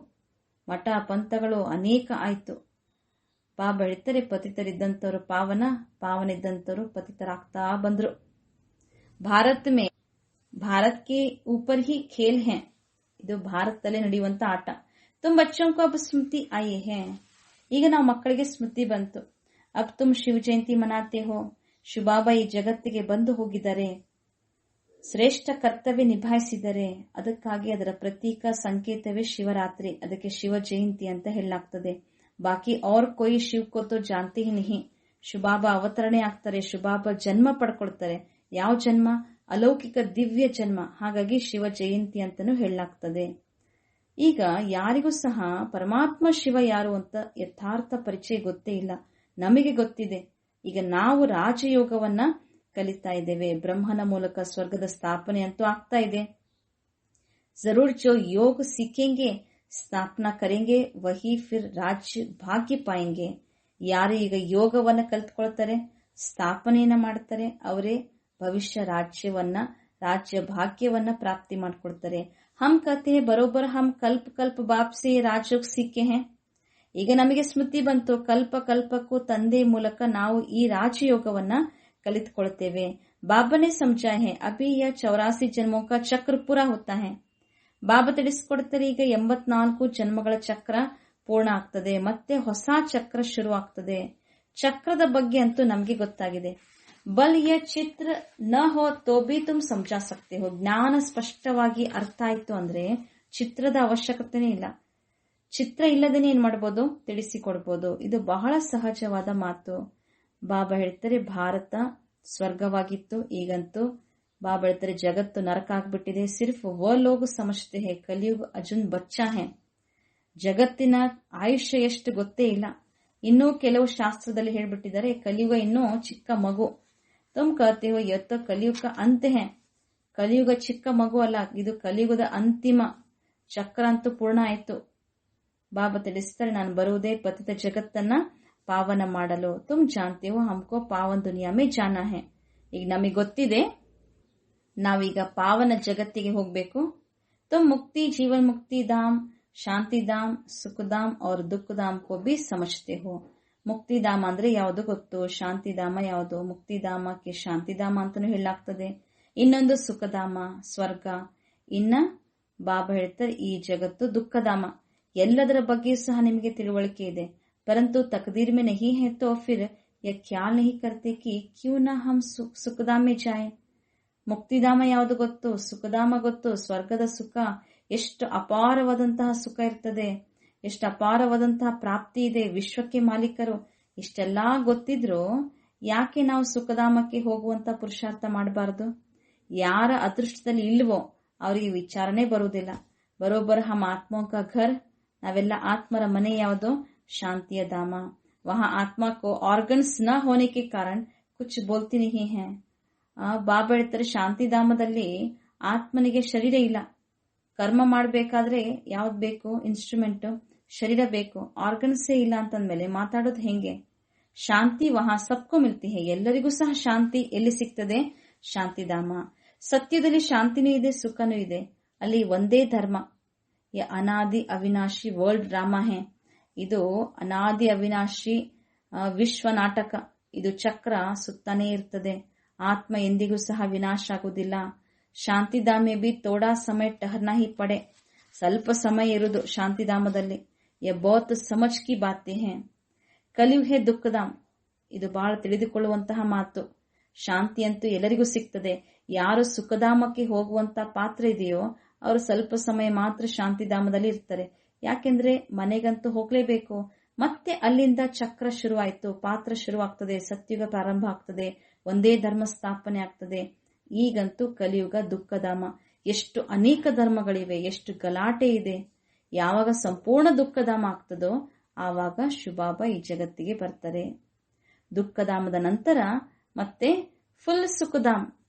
ಮಠ ಪಂಥಗಳು ಅನೇಕ ಆಯ್ತು. ಬಾಬಾ ಹೇಳ್ತಾರೆ, ಪತಿತರಿದ್ದಂತವ್ರು ಪಾವನ ಇದ್ದಂತವ್ರು ಪತಿತರಾಗ್ತಾ ಬಂದ್ರು. ಭಾರತ್ ಕೆ ಊಪರ್ ಹಿ ಖೇಲ್ ಹೇ. ಇದು ಭಾರತದಲ್ಲೇ ನಡೆಯುವಂತ ಆಟ. ತುಮ್ ಬಚ್ಚೋಂ ಕೋ ಅಬ್ ಸ್ಮೃತಿ ಆಯೇ ಹೇ. ಈಗ ನಾವು ಮಕ್ಕಳಿಗೆ ಸ್ಮೃತಿ ಬಂತು. ಅಬ್ ತುಮ್ ಶಿವ ಜಯಂತಿ ಮನಾತೆ ಹೋ. ಶಿವಬಾಬಾ ಈ ಜಗತ್ತಿಗೆ ಬಂದು ಹೋಗಿದ್ದಾರೆ, ಶ್ರೇಷ್ಠ ಕರ್ತವ್ಯ ನಿಭಾಯಿಸಿದರೆ. ಅದಕ್ಕಾಗಿ ಅದರ ಪ್ರತೀಕ ಸಂಕೇತವೇ ಶಿವರಾತ್ರಿ. ಅದಕ್ಕೆ ಶಿವ ಜಯಂತಿ ಅಂತ ಹೇಳಲಾಗ್ತದೆ. ಬಾಕಿ ಔರ್ ಕೋಯಿ ಶಿವ್ ಕೋ ತೋ ಜಾನ್ತೆ ಹಿ ನಹಿ. ಶಿವಬಾಬಾ ಅವತರಣೆ ಆಗ್ತಾರೆ, ಶಿವಬಾಬಾ ಜನ್ಮ ಪಡ್ಕೊಳ್ತಾರೆ. ಯಾವ ಜನ್ಮ? ಅಲೌಕಿಕ ದಿವ್ಯ ಜನ್ಮ. ಹಾಗಾಗಿ ಶಿವ ಜಯಂತಿ ಅಂತಾನೂ ಹೇಳಲಾಗ್ತದೆ. ಈಗ ಯಾರಿಗೂ ಸಹ ಪರಮಾತ್ಮ ಶಿವ ಯಾರು ಅಂತ ಯಥಾರ್ಥ ಪರಿಚಯ ಗೊತ್ತೇ ಇಲ್ಲ. ನಮಗೆ ಗೊತ್ತಿದೆ. ಈಗ ನಾವು ರಾಜಯೋಗವನ್ನ ಕಲಿತಾ ಇದ್ದೇವೆ. ಬ್ರಹ್ಮನ ಮೂಲಕ ಸ್ವರ್ಗದ ಸ್ಥಾಪನೆ ಅಂತೂ ಆಗ್ತಾ ಇದೆ. ಜರೂರ್ ಜೋ ಯೋಗ ಸಿಕ್ಕೇಂಗೆ, ಸ್ಥಾಪನಾ ಕರೆಂಗೆ, ವಹಿ ಫಿರ್ ರಾಜ್ಯ ಭಾಗ್ಯ ಪಾಯಂಗೆ. ಯಾರು ಈಗ ಯೋಗವನ್ನ ಕಲಿತ್ಕೊಳ್ತಾರೆ, ಸ್ಥಾಪನೆಯನ್ನ ಮಾಡ್ತಾರೆ, ಅವರೇ ಭವಿಷ್ಯ ರಾಜ್ಯ ಭಾಗ್ಯವನ್ನ ಪ್ರಾಪ್ತಿ ಮಾಡ್ಕೊಳ್ತಾರೆ. ಹಮ್ ಕತೆ ಬರೋಬ್ಬರ ಹಮ್ ಕಲ್ಪ ಬಾಪ್ ಸೆ ರಾಜಯೋಗ ಸೀಕೆ ಹೇ. ಈಗ ನಮಗೆ ಸ್ಮೃತಿ ಬಂತು, ಕಲ್ಪಕ್ಕೂ ತಂದೆ ಮೂಲಕ ನಾವು ಈ ರಾಜಯೋಗವನ್ನ ಕಲಿತುಕೊಳ್ತೇವೆ. ಬಾಬಾನೇ ಸಮಜಾಯೆ ಹೇ ಅಭಿ ಯ 84 ಜನ್ಮೋ ಕಾ ಚಕ್ರ ಪೂರಾ ಹೋತಾ ಹೇ. ಬಾಬಾ ತಿಳಿಸ್ಕೊಡ್ತಾರೆ, ಈಗ 84 ಜನ್ಮಗಳ ಚಕ್ರ ಪೂರ್ಣ ಆಗ್ತದೆ, ಮತ್ತೆ ಹೊಸ ಚಕ್ರ ಶುರು ಆಗ್ತದೆ. ಚಕ್ರದ ಬಗ್ಗೆ ಅಂತೂ ನಮಗೆ ಗೊತ್ತಾಗಿದೆ. ಬಲ್ ಯ ಚಿತ್ರ ನ ಹೋ ತೋ ಬಿ ತುಮ್ ಸಮಜಾ ಸಕ್ತೆ ಹೋ. ಜ್ಞಾನ ಸ್ಪಷ್ಟವಾಗಿ ಅರ್ಥ ಆಯ್ತು ಅಂದ್ರೆ ಚಿತ್ರದ ಅವಶ್ಯಕತೆನೇ ಇಲ್ಲ. ಚಿತ್ರ ಇಲ್ಲದೇನೆ ಏನ್ ಮಾಡ್ಬೋದು, ತಿಳಿಸಿಕೊಡ್ಬೋದು. ಇದು ಬಹಳ ಸಹಜವಾದ ಮಾತು. ಬಾಬಾ ಹೇಳ್ತಾರೆ, ಭಾರತ ಸ್ವರ್ಗವಾಗಿತ್ತು, ಈಗಂತೂ ಬಾಬಾ ಹೇಳ್ತಾರೆ ಜಗತ್ತು ನರಕ ಆಗ್ಬಿಟ್ಟಿದೆ. ಸಿರ್ಫ್ ವ ಲೋಗ ಸಮಜ್ತೆ ಹೇ ಕಲಿಯುಗ ಅಜುನ್ ಬಚ್ಚಾ ಹೇ. ಜಗತ್ತಿನ ಆಯುಷ್ಯ ಎಷ್ಟು ಗೊತ್ತೇ ಇಲ್ಲ. ಇನ್ನೂ ಕೆಲವು ಶಾಸ್ತ್ರದಲ್ಲಿ ಹೇಳ್ಬಿಟ್ಟಿದ್ದಾರೆ, ಕಲಿಯುಗ ಇನ್ನೂ ಚಿಕ್ಕ ಮಗು. ತುಮ್ ಕಹತೆ ಹೋ ಯತ್ ಕಲಿಯುಗ ಅಂತ್ಯ ಹೇ. ಕಲಿಯುಗ ಚಿಕ್ಕ ಮಗು ಅಲ್ಲ, ಇದು ಕಲಿಯುಗದ ಅಂತಿಮ ಚಕ್ರ ಅಂತೂ ಪೂರ್ಣ ಆಯ್ತು. ಬಾಬಾ ತಿಳಿಸ್ತಾರೆ, ನಾನು ಬರುವುದೇ ಪತಿತ ಜಗತ್ತನ್ನ ಪಾವನ ಮಾಡಲು. ತುಮ್ ಜಾನ್ತೆ ಹೋ ಹಮ್ಕೋ ಪಾವನ್ ದುನಿಯಾ ಮೇ ಜಾನಾ ಹೇ. ಈಗ ನಮಗೆ ಗೊತ್ತಿದೆ, ನಾವೀಗ ಪಾವನ ಜಗತ್ತಿಗೆ ಹೋಗ್ಬೇಕು. ತುಮ್ ಮುಕ್ತಿ, ಜೀವನ್ ಮುಕ್ತಿ ಧಾಮ್, ಶಾಂತಿಧಾಮ್, ಸುಖಧಾಮ್ और ದುಃಖಧಾಮ್ ಕೋ ಬಿ ಸಮಜ್ತೆ ಹೋ. ಮುಕ್ತಿಧಾಮ ಅಂದ್ರೆ ಯಾವುದು ಗೊತ್ತು, ಶಾಂತಿಧಾಮ ಯಾವುದು. ಮುಕ್ತಿಧಾಮಕ್ಕೆ ಶಾಂತಿಧಾಮ ಅಂತಾನೂ ಹೇಳಲಾಗ್ತದೆ, ಇನ್ನೊಂದು ಸುಖಧಾಮ ಸ್ವರ್ಗ. ಇನ್ನ ಬಾಬಾ ಹೇಳ್ತಾರೆ, ಈ ಜಗತ್ತು ದುಃಖಧಾಮ. ಎಲ್ಲದರ ಬಗ್ಗೆಯೂ ಸಹ ನಿಮಗೆ ತಿಳುವಳಿಕೆ ಇದೆ. ಪರಂತು ತಕದೀರ್ ಮೇ ನಹೀ ಹೈ ತೋ ಫಿರ್ ಯಹ ಖ್ಯಾಲ್ ನಹೀ ಕರ್ತೆ ಕಿ ಕ್ಯೂ ನ ಹಮ್ ಸುಖಧಾಮ ಮೇ ಜಾಯೆ. ಮುಕ್ತಿಧಾಮ ಯಾವುದು ಗೊತ್ತು, ಸುಖಧಾಮ ಗೊತ್ತು. ಸ್ವರ್ಗದ ಸುಖ ಎಷ್ಟು ಅಪಾರವಾದಂತಹ ಸುಖ ಇರ್ತದೆ, ಎಷ್ಟು ಅಪಾರವಾದಂತಹ ಪ್ರಾಪ್ತಿ ಇದೆ. ವಿಶ್ವಕ್ಕೆ ಮಾಲೀಕರು. ಇಷ್ಟೆಲ್ಲಾ ಗೊತ್ತಿದ್ರು ಯಾಕೆ ನಾವು ಸುಖಧಾಮಕ್ಕೆ ಹೋಗುವಂತ ಪುರುಷಾರ್ಥ ಮಾಡಬಾರದು? ಯಾರ ಅದೃಷ್ಟದಲ್ಲಿ ಇಲ್ವೋ ಅವರಿಗೆ ವಿಚಾರನೆ ಬರುವುದಿಲ್ಲ. ಬರೋಬ್ಬರ ಹಮ್ ಆತ್ಮೋ ಕಾ ಘರ್, ನಾವೆಲ್ಲ ಆತ್ಮರ ಮನೆ ಯಾವುದು, ಶಾಂತಿಯ ಧಾಮ. ವಹಾ ಆತ್ಮ ಕೋ ಆರ್ಗನ್ಸ್ ನ ಹೋನೆ ಕೆ ಕಾರಣ ಕುಚ್ ಬೋಲ್ತಿ ನಹೀ ಹೈ. ಬಾಬಾ ಹೇಳ್ತಾರೆ, ಶಾಂತಿಧಾಮದಲ್ಲಿ ಆತ್ಮನಿಗೆ ಶರೀರ ಇಲ್ಲ. ಕರ್ಮ ಮಾಡಬೇಕಾದ್ರೆ ಯಾವ್ದು ಬೇಕು, ಇನ್ಸ್ಟ್ರೂಮೆಂಟ್, ಶರೀರ ಬೇಕು. ಆರ್ಗನ್ಸೇ ಇಲ್ಲ ಅಂತಂದ್ಮೇಲೆ ಮಾತಾಡೋದು ಹೆಂಗೆ? ಶಾಂತಿ ವಹಾ ಸಬ್ಕೋ ಮಿಲ್ತಿ ಹೈ. ಎಲ್ಲರಿಗೂ ಸಹ ಶಾಂತಿ ಎಲ್ಲಿ ಸಿಗ್ತದೆ? ಶಾಂತಿಧಾಮ. ಸತ್ಯದಲ್ಲಿ ಶಾಂತಿನೂ ಇದೆ, ಸುಖನೂ ಇದೆ. ಅಲ್ಲಿ ಒಂದೇ ಧರ್ಮ. ಅನಾದಿ ಅವಿನಾಶಿ ವರ್ಲ್ಡ್ ಡ್ರಾಮಾ ಹೇ. ಇದು ಅನಾದಿ ಅವಿನಾಶಿ ವಿಶ್ವ ನಾಟಕ. ಇದು ಚಕ್ರ ಸುತ್ತಾನೇ ಇರ್ತದೆ. ಆತ್ಮ ಎಂದಿಗೂ ಸಹ ವಿನಾಶ ಆಗುವುದಿಲ್ಲ. ಶಾಂತಿಧಾಮೆ ಬಿ ತೋಡಾ ಸಮಯ ಟಹರ್ನಾ ಹಿ ಪಡೆ. ಸ್ವಲ್ಪ ಸಮಯ ಇರುವುದು ಶಾಂತಿಧಾಮದಲ್ಲಿ. ಯ ಬಹುತ್ ಸಮಜ್ ಕಿ ಬಾತೆ ಹೇ. ಕಲಿಯುಗ ಹೇ ದುಃಖಧಾಮ್. ಇದು ಬಹಳ ತಿಳಿದುಕೊಳ್ಳುವಂತಹ ಮಾತು. ಶಾಂತಿ ಅಂತೂ ಎಲ್ಲರಿಗೂ ಸಿಗ್ತದೆ. ಯಾರು ಸುಖಧಾಮಕ್ಕೆ ಹೋಗುವಂತ ಪಾತ್ರ ಇದೆಯೋ ಅವರು ಸ್ವಲ್ಪ ಸಮಯ ಮಾತ್ರ ಶಾಂತಿಧಾಮದಲ್ಲಿ ಇರ್ತಾರೆ. ಯಾಕೆಂದ್ರೆ ಮನೆಗಂತೂ ಹೋಗ್ಲೇಬೇಕು. ಮತ್ತೆ ಅಲ್ಲಿಂದ ಚಕ್ರ ಶುರುವಾಯಿತು, ಪಾತ್ರ ಶುರುವಾಗ್ತದೆ, ಸತ್ಯುಗ ಪ್ರಾರಂಭ ಆಗ್ತದೆ, ಒಂದೇ ಧರ್ಮ ಸ್ಥಾಪನೆ ಆಗ್ತದೆ. ಈಗಂತೂ ಕಲಿಯುಗ ದುಃಖಧಾಮ. ಎಷ್ಟು ಅನೇಕ ಧರ್ಮಗಳಿವೆ, ಎಷ್ಟು ಗಲಾಟೆ ಇದೆ. ಯಾವಾಗ ಸಂಪೂರ್ಣ ದುಃಖಧಾಮ ಆಗ್ತದೋ ಆವಾಗ ಶುಭಾಬ ಈ ಜಗತ್ತಿಗೆ ಬರ್ತಾರೆ. ದುಃಖಧಾಮದ ನಂತರ ಮತ್ತೆ ಫುಲ್ ಸುಖಧಾಮ,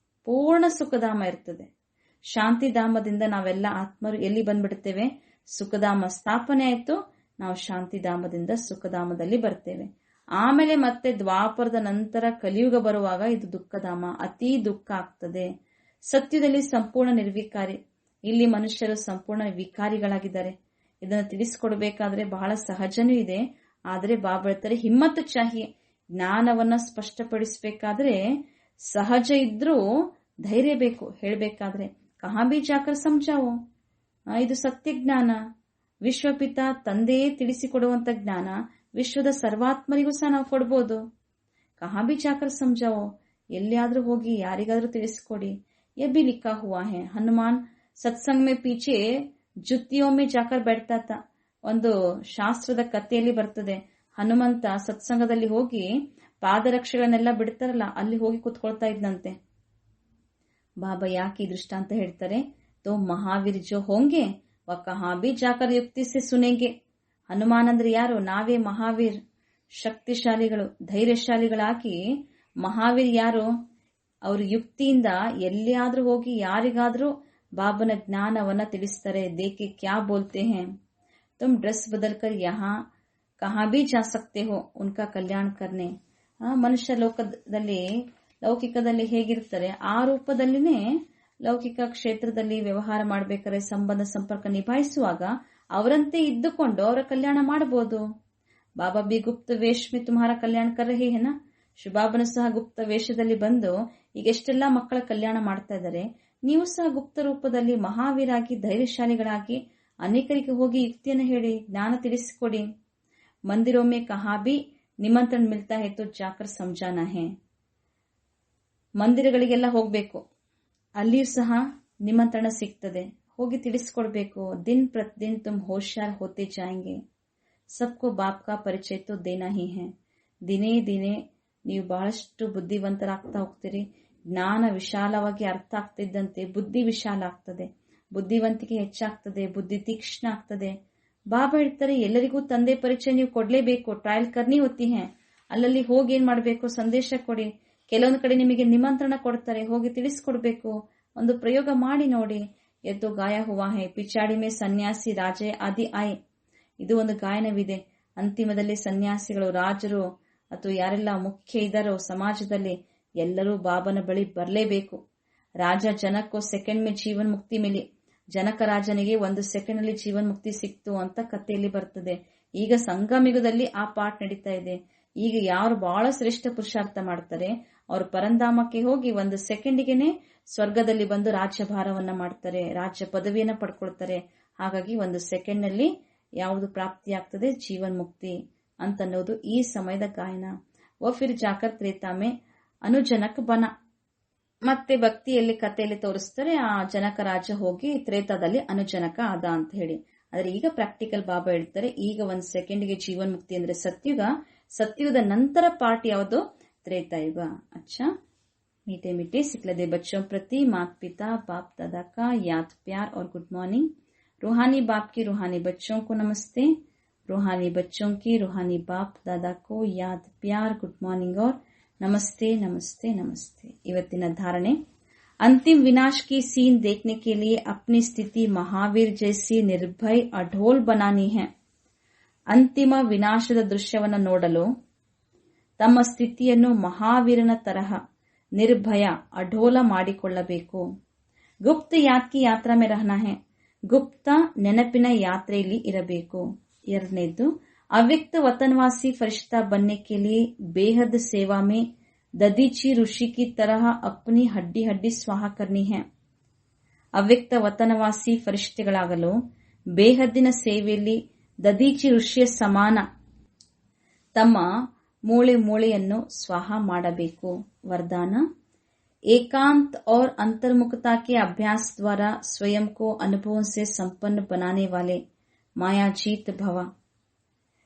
ಪೂರ್ಣ ಸುಖಧಾಮ ಇರ್ತದೆ. ಶಾಂತಿಧಾಮದಿಂದ ನಾವೆಲ್ಲ ಆತ್ಮರು ಎಲ್ಲಿ ಬಂದ್ಬಿಡ್ತೇವೆ? ಸುಖಧಾಮ ಸ್ಥಾಪನೆ ಆಯ್ತು, ನಾವು ಶಾಂತಿಧಾಮದಿಂದ ಸುಖಧಾಮದಲ್ಲಿ ಬರ್ತೇವೆ. ಆಮೇಲೆ ಮತ್ತೆ ದ್ವಾಪರದ ನಂತರ ಕಲಿಯುಗ ಬರುವಾಗ ಇದು ದುಃಖಧಾಮ, ಅತಿ ದುಃಖ ಆಗ್ತದೆ. ಸತ್ಯದಲ್ಲಿ ಸಂಪೂರ್ಣ ನಿರ್ವಿಕಾರಿ. ಇಲ್ಲಿ ಮನುಷ್ಯರು ಸಂಪೂರ್ಣ ವಿಕಾರಿಗಳಾಗಿದ್ದಾರೆ. ಇದನ್ನು ತಿಳಿಸಿಕೊಡ್ಬೇಕಾದ್ರೆ ಬಹಳ ಸಹಜನೂ ಇದೆ. ಆದ್ರೆ ಬಾಬಾ ಹೇಳ್ತಾರೆ, ಹಿಮ್ಮತ್ತು ಚಾಹಿಯೆ. ಜ್ಞಾನವನ್ನ ಸ್ಪಷ್ಟಪಡಿಸಬೇಕಾದ್ರೆ ಸಹಜ ಇದ್ರೂ ಧೈರ್ಯ ಬೇಕು. ಹೇಳ್ಬೇಕಾದ್ರೆ ಕಹಾ ಬಿ ಜಾಕರ್ ಸಮಜಾವೋ. ಇದು ಸತ್ಯ ಜ್ಞಾನ. ವಿಶ್ವಪಿತ ತಂದೆಯೇ ತಿಳಿಸಿಕೊಡುವಂತ ಜ್ಞಾನ ವಿಶ್ವದ ಸರ್ವಾತ್ಮರಿಗೂ ಸಹ ನಾವು ಕೊಡ್ಬೋದು. ಕಹಾ ಬಿ ಜಾಕರ್ ಸಮಜಾವೋ. ಎಲ್ಲಿಯಾದ್ರೂ ಹೋಗಿ ಯಾರಿಗಾದ್ರೂ ತಿಳಿಸಿಕೊಡಿ. ಯೆ ಬಿ ಲಿಖಾ ಹುವಾ ಹೈ. ಹನುಮಾನ್ ಸತ್ಸಂಗ್ ಮೇ ಪೀಚೆ ಜುತ್ತಿಯೋ ಮೇ ಜಾಕರ್ बैठता. ಒಂದು ಶಾಸ್ತ್ರದ ಕಥೆಯಲ್ಲಿ ಬರ್ತದೆ, ಹನುಮಂತ ಸತ್ಸಂಗದಲ್ಲಿ ಹೋಗಿ ಪಾದರಕ್ಷೆಗಳನ್ನೆಲ್ಲ ಬಿಡ್ತಾರಲ್ಲ, ಅಲ್ಲಿ ಹೋಗಿ ಕುತ್ಕೊಳ್ತಾ ಇದ್ದಂತೆ. ಬಾಬಾ ಯಾಕೆ ಈ ದೃಷ್ಟಾಂತ ಹೇಳ್ತಾರೆ? ತೋ ಮಹಾವೀರ್ ಜೋ ಹೋಂಗೆ ವ ಕಹಾ ಬಿ ಜಾಕರ್ ಯುಕ್ತಿ ಸೆ ಸುನೆಂಗೆ. ಹನುಮಾನ್ ಅಂದ್ರೆ ಯಾರು? ನಾವೇ ಮಹಾವೀರ್, ಶಕ್ತಿಶಾಲಿಗಳು, ಧೈರ್ಯಶಾಲಿಗಳಾಗಿ. ಮಹಾವೀರ್ ಯಾರು? ಅವರು ಯುಕ್ತಿಯಿಂದ ಎಲ್ಲಿಯಾದ್ರೂ ಹೋಗಿ ಯಾರಿಗಾದ್ರೂ ಬಾಬನ ಜ್ಞಾನವನ್ನ ತಿಳಿಸ್ತಾರೆ. ದೇಕೆ ಕ್ಯಾ ಬೋಲ್ತೆ ಹೇ, ತುಮ್ ಡ್ರೆಸ್ ಬದಲ್ಕರ್ ಯಹಾ कहाँ भी जा सकते हो उनका कल्याण करने. ಮನುಷ್ಯ ಲೌಕಿಕದಲ್ಲಿ ಹೇಗಿರ್ತಾರೆ ಆ ರೂಪದಲ್ಲಿನೇ ಲೌಕಿಕ ಕ್ಷೇತ್ರದಲ್ಲಿ ವ್ಯವಹಾರ ಮಾಡಬೇಕಾದ್ರೆ ಸಂಬಂಧ ಸಂಪರ್ಕ ನಿಭಾಯಿಸುವಾಗ ಅವರಂತೆ ಇದ್ದುಕೊಂಡು ಅವರ ಕಲ್ಯಾಣ ಮಾಡಬಹುದು. ಬಾಬಾ ಬಿ ಗುಪ್ತ ವೇಷ ಮೇ ತುಮ್ಹಾರ ಕಲ್ಯಾಣ ಕರ್ ರಹೇ ಹೈ ನಾ. ಶಿವಬಾಬನು ಸಹ ಗುಪ್ತ ವೇಷದಲ್ಲಿ ಬಂದು ಈಗ ಎಷ್ಟೆಲ್ಲಾ ಮಕ್ಕಳ ಕಲ್ಯಾಣ ಮಾಡ್ತಾ ಇದ್ದಾರೆ. ನೀವು ಸಹ ಗುಪ್ತ ರೂಪದಲ್ಲಿ ಮಹಾವೀರಾಗಿ ಧೈರ್ಯಶಾಲಿಗಳಾಗಿ ಅನೇಕರಿಗೆ ಹೋಗಿ ಯುಕ್ತಿಯನ್ನು ಹೇಳಿ ಜ್ಞಾನ ತಿಳಿಸಿಕೊಡಿ. ಮಂದಿರೋं में कहाँ भी निमंत्रण मिलता है तो जाकर समझाना है. ಮಂದಿರಗಳಿಗೆಲ್ಲ ಹೋಗ್ಬೇಕು, ಅಲ್ಲಿಯೂ ಸಹ ನಿಮಂತ್ರಣ ಸಿಗ್ತದೆ, ಹೋಗಿ ತಿಳಿಸ್ಕೊಡ್ಬೇಕು. ದಿನ್ ಪ್ರತಿದಿನ್ ತುಮ್ ಹೋಶಿಯಾರ್ ಹೋತೆ ಜಾಯೆಂಗೆ. ಸಬ್ಕೋ ಬಾಪ್ ಕಾ ಪರಿಚಯ ತೋ ದೇನಾ ಹಿ ಹೈ. ದಿನೇ ದಿನೇ ನೀವು ಬಹಳಷ್ಟು ಬುದ್ಧಿವಂತರಾಗ್ತಾ ಹೋಗ್ತೀರಿ. ಜ್ಞಾನ ವಿಶಾಲವಾಗಿ ಅರ್ಥ ಆಗ್ತಿದ್ದಂತೆ ಬುದ್ಧಿ ವಿಶಾಲ ಆಗ್ತದೆ, ಬುದ್ಧಿವಂತಿಕೆ ಹೆಚ್ಚಾಗ್ತದೆ, ಬುದ್ಧಿ ತೀಕ್ಷ್ಣ ಆಗ್ತದೆ. ಬಾಬಾ ಹೇಳ್ತಾರೆ ಎಲ್ಲರಿಗೂ ತಂದೆ ಪರಿಚಯ ನೀವು ಕೊಡ್ಲೇಬೇಕು. Trial ಕರ್ನಿ ಹೋತಿ high. ಅಲ್ಲಲ್ಲಿ ಹೋಗಿ ಏನ್ ಮಾಡ್ಬೇಕು, ಸಂದೇಶ ಕೊಡಿ. ಕೆಲವೊಂದು ಕಡೆ ನಿಮಗೆ ನಿಮಂತ್ರಣ ಕೊಡ್ತಾರೆ, ಹೋಗಿ ತಿಳಿಸ್ಕೊಡ್ಬೇಕು. ಒಂದು ಪ್ರಯೋಗ ಮಾಡಿ ನೋಡಿ. ಎದ್ದು ಗಾಯ ಹುವಾ ಹೈ ಪಿಚಾಡಿ ಮೇ ಸನ್ಯಾಸಿ ರಾಜೇ ಆದಿ ಆಯ್. ಇದು ಒಂದು ಗಾಯನವಿದೆ. ಅಂತಿಮದಲ್ಲಿ ಸನ್ಯಾಸಿಗಳು, ರಾಜರು ಅಥವಾ ಯಾರೆಲ್ಲ ಮುಖ್ಯ ಇದ್ದಾರೋ ಸಮಾಜದಲ್ಲಿ ಎಲ್ಲರೂ ಬಾಬನ ಬಳಿ ಬರಲೇಬೇಕು. ರಾಜ ಜನಕ್ಕೋ ಸೆಕೆಂಡ್ ಮೇ ಜೀವನ್ ಮುಕ್ತಿ ಮಿಲಿ. ಜನಕ ರಾಜನಿಗೆ 1 ಸೆಕೆಂಡ್ ಅಲ್ಲಿ ಜೀವನ್ ಮುಕ್ತಿ ಸಿಕ್ತು ಅಂತ ಕಥೆಯಲ್ಲಿ ಬರ್ತದೆ. ಈಗ ಸಂಗಮಿಗದಲ್ಲಿ ಆ ಪಾಠ ನಡೀತಾ ಇದೆ. ಈಗ ಯಾರು ಬಹಳ ಶ್ರೇಷ್ಠ ಪುರುಷಾರ್ಥ ಮಾಡ್ತಾರೆ ಅವರು ಪರಂಧಾಮಕ್ಕೆ ಹೋಗಿ 1 ಸೆಕೆಂಡಿಗೆನೆ ಸ್ವರ್ಗದಲ್ಲಿ ಬಂದು ರಾಜ್ಯಭಾರವನ್ನ ಮಾಡ್ತಾರೆ, ರಾಜ್ಯ ಪದವಿಯನ್ನ ಪಡ್ಕೊಳ್ತಾರೆ. ಹಾಗಾಗಿ 1 ಸೆಕೆಂಡ್ ನಲ್ಲಿ ಯಾವುದು ಪ್ರಾಪ್ತಿಯಾಗ್ತದೆ, ಜೀವನ್ ಮುಕ್ತಿ ಅಂತನ್ನೋದು ಈ ಸಮಯದ ಗಾಯನ. ಓ ಫಿರ್ ಜಾಕರ್ ತ್ರೇತಾಮೆ ಅನುಜನಕ್ ಬನ. ಮತ್ತೆ ಭಕ್ತಿಯಲ್ಲಿ ಕಥೆಯಲ್ಲಿ ತೋರಿಸ್ತಾರೆ ಆ ಜನಕ ರಾಜ ಹೋಗಿ ತ್ರೇತಾದಲ್ಲಿ ಅನುಜನಕ ಆದ ಅಂತ ಹೇಳಿ. ಆದ್ರೆ ಈಗ ಪ್ರಾಕ್ಟಿಕಲ್ ಬಾಬಾ ಹೇಳ್ತಾರೆ ಈಗ 1 ಸೆಕೆಂಡ್ಗೆ ಜೀವನ್ ಮುಕ್ತಿ ಅಂದ್ರೆ ಸತ್ಯುಗ, ಸತ್ಯುಗದ ನಂತರ ಪಾರ್ಟ್ ಯಾವುದು, त्रेतायुग. अच्छा मीठे मीठे सिखलदे बच्चों प्रति माता पिता बाप दादा का याद प्यार और गुड मॉर्निंग. रूहानी बाप की रूहानी बच्चों को नमस्ते. रूहानी बच्चों की रूहानी बाप दादा को याद प्यार गुड मॉर्निंग और नमस्ते नमस्ते नमस्ते. ಇವತ್ತಿನ ಧಾರಣೆ, अंतिम विनाश की सीन देखने के लिए अपनी स्थिति महावीर जैसी निर्भय अढोल बनानी है. ಅಂತಿಮ ವಿನಾಶದ ದೃಶ್ಯವನ್ನು ನೋಡಲು ತಮ್ಮ ಸ್ಥಿತಿಯನ್ನು ಮಹಾವೀರನ ತರಹ ನಿರ್ಭಯ ಅಢೋಲ ಮಾಡಿಕೊಳ್ಳಬೇಕು. ಗುಪ್ತ ಯಾದ್ ಕಿ ಯಾತ್ರಾ ಮೇ ರಹನಾ ಹೈ. ಗುಪ್ತ ನೆನಪಿನ ಯಾತ್ರೆಯಲ್ಲಿ ಇರಬೇಕು. ಎರಡನೇದು, ಅವ್ಯಕ್ತ ವತನವಾಸಿ ಫರಿಶ್ತಾ ಬನ್ನೆ ಕೆ ಲಿಯೆ ಬೇಹದ್ ಸೇವಾ ಮೇ ದದೀಚಿ ಋಷಿ ಕಿ ತರಹ ಅಪ್ನಿ ಹಡ್ಡಿ ಹಡ್ಡಿ ಸ್ವಾಹ ಕರ್ನಿ ಹೈ. ಅವ್ಯಕ್ತ ವತನವಾಸಿ ಫರಿಷ್ಠೆಗಳಾಗಲು ಬೇಹದ್ದಿನ ಸೇವೆಯಲ್ಲಿ ದದೀಚಿ ಋಷಿಯ ಸಮಾನ ತಮ್ಮ ಮೂಳೆ ಮೂಳೆಯನ್ನು स्वाह ಮಾಡಬೇಕು. वरदान, एकांत और अंतर्मुखता के अभ्यास द्वारा स्वयं को अनुभवों से संपन्न बनाने वाले मायाजीत भव.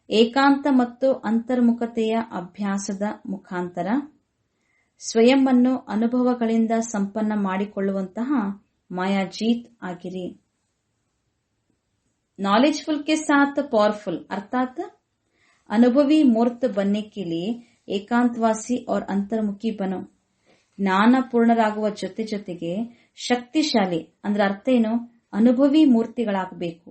ಏಕಾಂತ ಮತ್ತು ಅಂತರ್ಮುಖತೆಯ ಅಭ್ಯಾಸದ ಮುಖಾಂತರ ಸ್ವಯಂವನ್ನು ಅನುಭವಗಳಿಂದ ಸಂಪನ್ನ ಮಾಡಿಕೊಳ್ಳುವಂತಹ ಮಾಯಾಜೀತ್ ಆಗಿರಿ. नॉलेजफुल के साथ पावरफुल अर्थात अनुभवी मूर्त बनने के लिए ಏಕಾಂತವಾಸಿ और ಅಂತರ್ಮುಖಿ ಬನೋ. ಜ್ಞಾನ ಪೂರ್ಣರಾಗುವ ಜೊತೆ ಜೊತೆಗೆ ಶಕ್ತಿಶಾಲಿ ಅಂದ್ರೆ ಅರ್ಥ ಏನು, ಅನುಭವಿ ಮೂರ್ತಿಗಳಾಗಬೇಕು.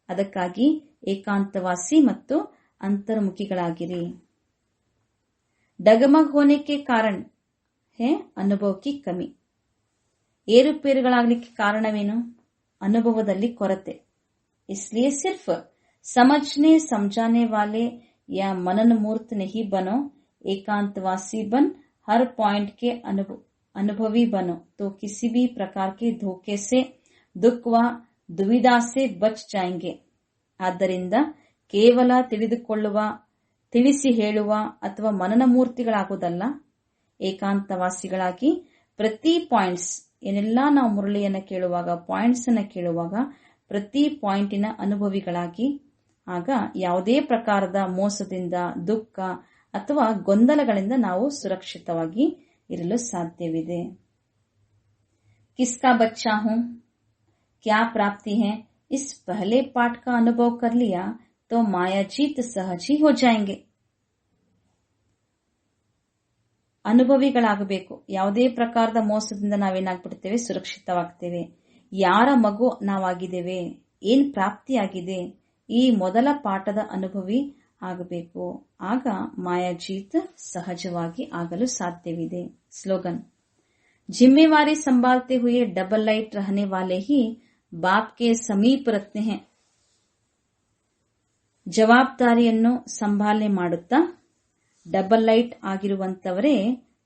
ಅದಕ್ಕಾಗಿ ಏಕಾಂತವಾಸಿ ಮತ್ತು ಅಂತರ್ಮುಖಿಗಳಾಗಿರಿ. ಡಗಮಗ್ ಹೋನೆ ಕೆ ಕಾರಣ ಹೇ ಅನುಭವ ಕಿ ಕಮಿ. ಏರುಪೇರುಗಳಾಗಲಿಕ್ಕೆ ಕಾರಣವೇನು, ಅನುಭವದಲ್ಲಿ ಕೊರತೆ. इसलिए सिर्फ समझने समझाने वाले या मनन मूर्त नहीं बनो, एकांतवासी बन हर पॉइंट के अनुभवी बनो तो किसी भी प्रकार के धोखे से, दुख व दुविधा से बच जाएंगे. ಆದ್ದರಿಂದ ಕೇವಲ ತಿಳಿದುಕೊಳ್ಳುವ, ತಿಳಿಸಿ ಹೇಳುವ ಅಥವಾ ಮನನ ಮೂರ್ತಿಗಳಾಗುವುದಲ್ಲ, ಏಕಾಂತವಾಸಿಗಳಾಗಿ ಪ್ರತಿ ಪಾಯಿಂಟ್ಸ್ ಏನೆಲ್ಲ ನಾವು ಮುರಳಿಯನ್ನು ಕೇಳುವಾಗ, ಪಾಯಿಂಟ್ಸ್ ಅನ್ನು ಕೇಳುವಾಗ ಪ್ರತಿ ಪಾಯಿಂಟಿನ ಅನುಭವಿಗಳಾಗಿ ಆಗ ಯಾವುದೇ ಪ್ರಕಾರದ ಮೋಸದಿಂದ, ದುಃಖ ಅಥವಾ ಗೊಂದಲಗಳಿಂದ ನಾವು ಸುರಕ್ಷಿತವಾಗಿ ಇರಲು ಸಾಧ್ಯವಿದೆ. किसका बच्चा हूं, क्या प्राप्ति है, इस पहले पाठ का अनुभव कर लिया तो मायाजीत सहज ही हो जाएंगे. ಅನುಭವಿಗಳಾಗಬೇಕು. ಯಾವುದೇ ಪ್ರಕಾರದ ಮೋಸದಿಂದ ನಾವೇನಾಗ್ಬಿಡ್ತೇವೆ, ಸುರಕ್ಷಿತವಾಗ್ತೇವೆ. ಯಾರ ಮಗು ನಾವಾಗಿದ್ದೇವೆ, ಏನ್ ಪ್ರಾಪ್ತಿಯಾಗಿದೆ, ಈ ಮೊದಲ ಪಾಠದ ಅನುಭವಿ ಆಗಬೇಕು. ಆಗ ಮಾಯಾಜೀತ್ ಸಹಜವಾಗಿ ಆಗಲು ಸಾಧ್ಯವಿದೆ. ಸ್ಲೋಗನ್: जिम्मेवारी संभालते हुए डबल लाइट रहने वाले ही बाप के समीप रहते हैं. ಜವಾಬ್ದಾರಿಯನ್ನು ಸಂಭಾಲನೆ ಮಾಡುತ್ತಾ ಡಬಲ್ ಲೈಟ್ ಆಗಿರುವಂತವರೇ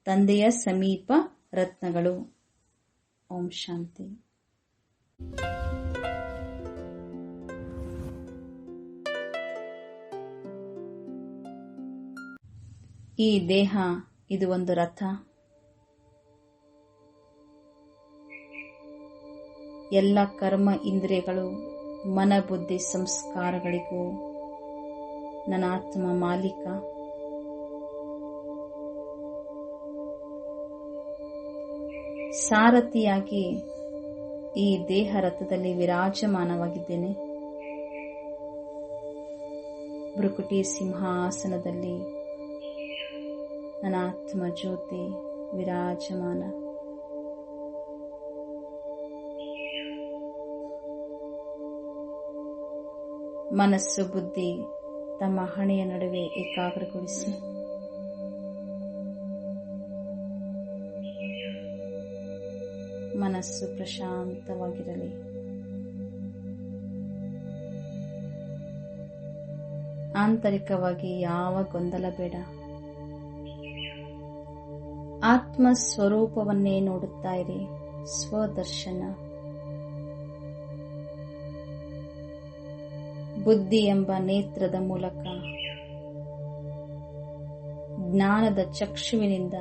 ತಂದೆಯ ಸಮೀಪ ರತ್ನಗಳು. ಓಂ ಶಾಂತಿ. ಈ ದೇಹ ಇದು ಒಂದು ರಥ. ಎಲ್ಲ ಕರ್ಮ ಇಂದ್ರಿಯಗಳು, ಮನ, ಬುದ್ಧಿ, ಸಂಸ್ಕಾರಗಳಿಗೂ ನನ್ನ ಆತ್ಮ ಮಾಲೀಕ. ಸಾರಥಿಯಾಗಿ ಈ ದೇಹ ರಥದಲ್ಲಿ ವಿರಾಜಮಾನವಾಗಿದ್ದೇನೆ. ಭೃಕುಟಿ ಸಿಂಹಾಸನದಲ್ಲಿ ನನ್ನ ಆತ್ಮ ಜ್ಯೋತಿ ವಿರಾಜಮಾನ. ಮನಸ್ಸು ಬುದ್ಧಿ ತಮ್ಮ ಹಣೆಯ ನಡುವೆ ಏಕಾಗ್ರಗೊಳಿಸಿ ಮನಸ್ಸು ಪ್ರಶಾಂತವಾಗಿರಲಿ. ಆಂತರಿಕವಾಗಿ ಯಾವ ಗೊಂದಲ ಬೇಡ. ಆತ್ಮ ಸ್ವರೂಪವನ್ನೇ ನೋಡುತ್ತಾ ಇರಿ. ಸ್ವದರ್ಶನ. ಬುದ್ಧಿ ಎಂಬ ನೇತ್ರದ ಮೂಲಕ ಜ್ಞಾನದ ಚಕ್ಷುವಿನಿಂದ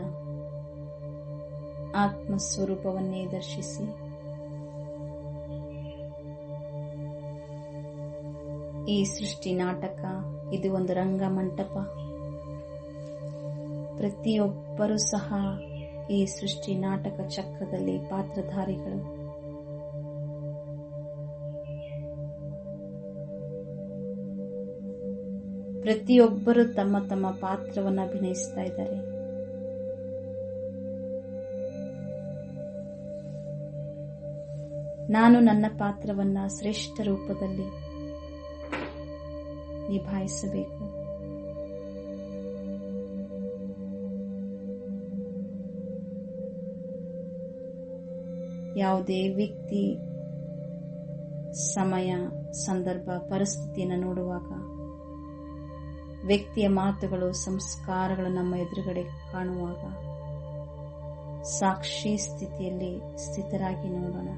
ಆತ್ಮಸ್ವರೂಪವನ್ನೇ ದರ್ಶಿಸಿ. ಈ ಸೃಷ್ಟಿ ನಾಟಕ ಇದು ಒಂದು ರಂಗಮಂಟಪ. ಪ್ರತಿಯೊಬ್ಬರೂ ಸಹ ಈ ಸೃಷ್ಟಿ ನಾಟಕ ಚಕ್ರದಲ್ಲಿ ಪಾತ್ರಧಾರಿಗಳು. ಪ್ರತಿಯೊಬ್ಬರು ತಮ್ಮ ತಮ್ಮ ಪಾತ್ರವನ್ನು ಅಭಿನಯಿಸ್ತಾ ಇದ್ದಾರೆ. ನಾನು ನನ್ನ ಪಾತ್ರವನ್ನ ಶ್ರೇಷ್ಠ ರೂಪದಲ್ಲಿ ನಿಭಾಯಿಸಬೇಕು. ಯಾವುದೇ ವ್ಯಕ್ತಿ, ಸಮಯ, ಸಂದರ್ಭ, ಪರಿಸ್ಥಿತಿಯನ್ನು ನೋಡುವಾಗ ವ್ಯಕ್ತಿಯ ಮಾತುಗಳು, ಸಂಸ್ಕಾರಗಳು ನಮ್ಮ ಎದುರುಗಡೆ ಕಾಣುವಾಗ ಸಾಕ್ಷಿ ಸ್ಥಿತಿಯಲ್ಲಿ ಸ್ಥಿತರಾಗಿ ನೋಡೋಣ.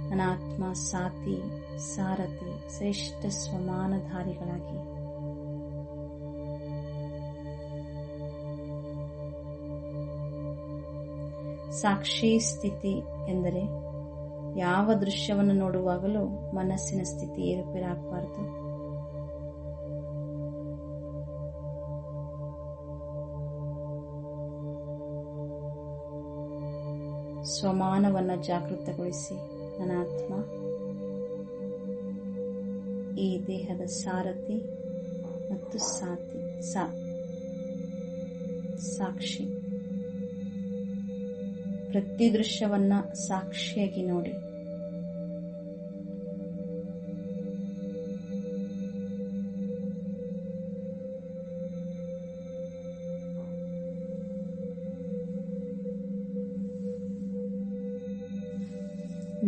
ನನ್ನ ಆತ್ಮ ಸಾತಿ, ಸಾರಥಿ, ಶ್ರೇಷ್ಠ ಸ್ವಮಾನಧಾರಿಗಳಾಗಿ ಸಾಕ್ಷಿ ಸ್ಥಿತಿ ಎಂದರೆ ಯಾವ ದೃಶ್ಯವನ್ನು ನೋಡುವಾಗಲೂ ಮನಸ್ಸಿನ ಸ್ಥಿತಿ ಏರುಪೇರಾಗಬಾರದು. ಸ್ವಮಾನವನ್ನು ಜಾಗೃತಗೊಳಿಸಿ. ನನ್ನ ಆತ್ಮ ಈ ದೇಹದ ಸಾರಥಿ ಮತ್ತು ಸಾಕ್ಷಿ. ಪ್ರತಿ ದೃಶ್ಯವನ್ನ ಸಾಕ್ಷಿಯಾಗಿ ನೋಡಿ.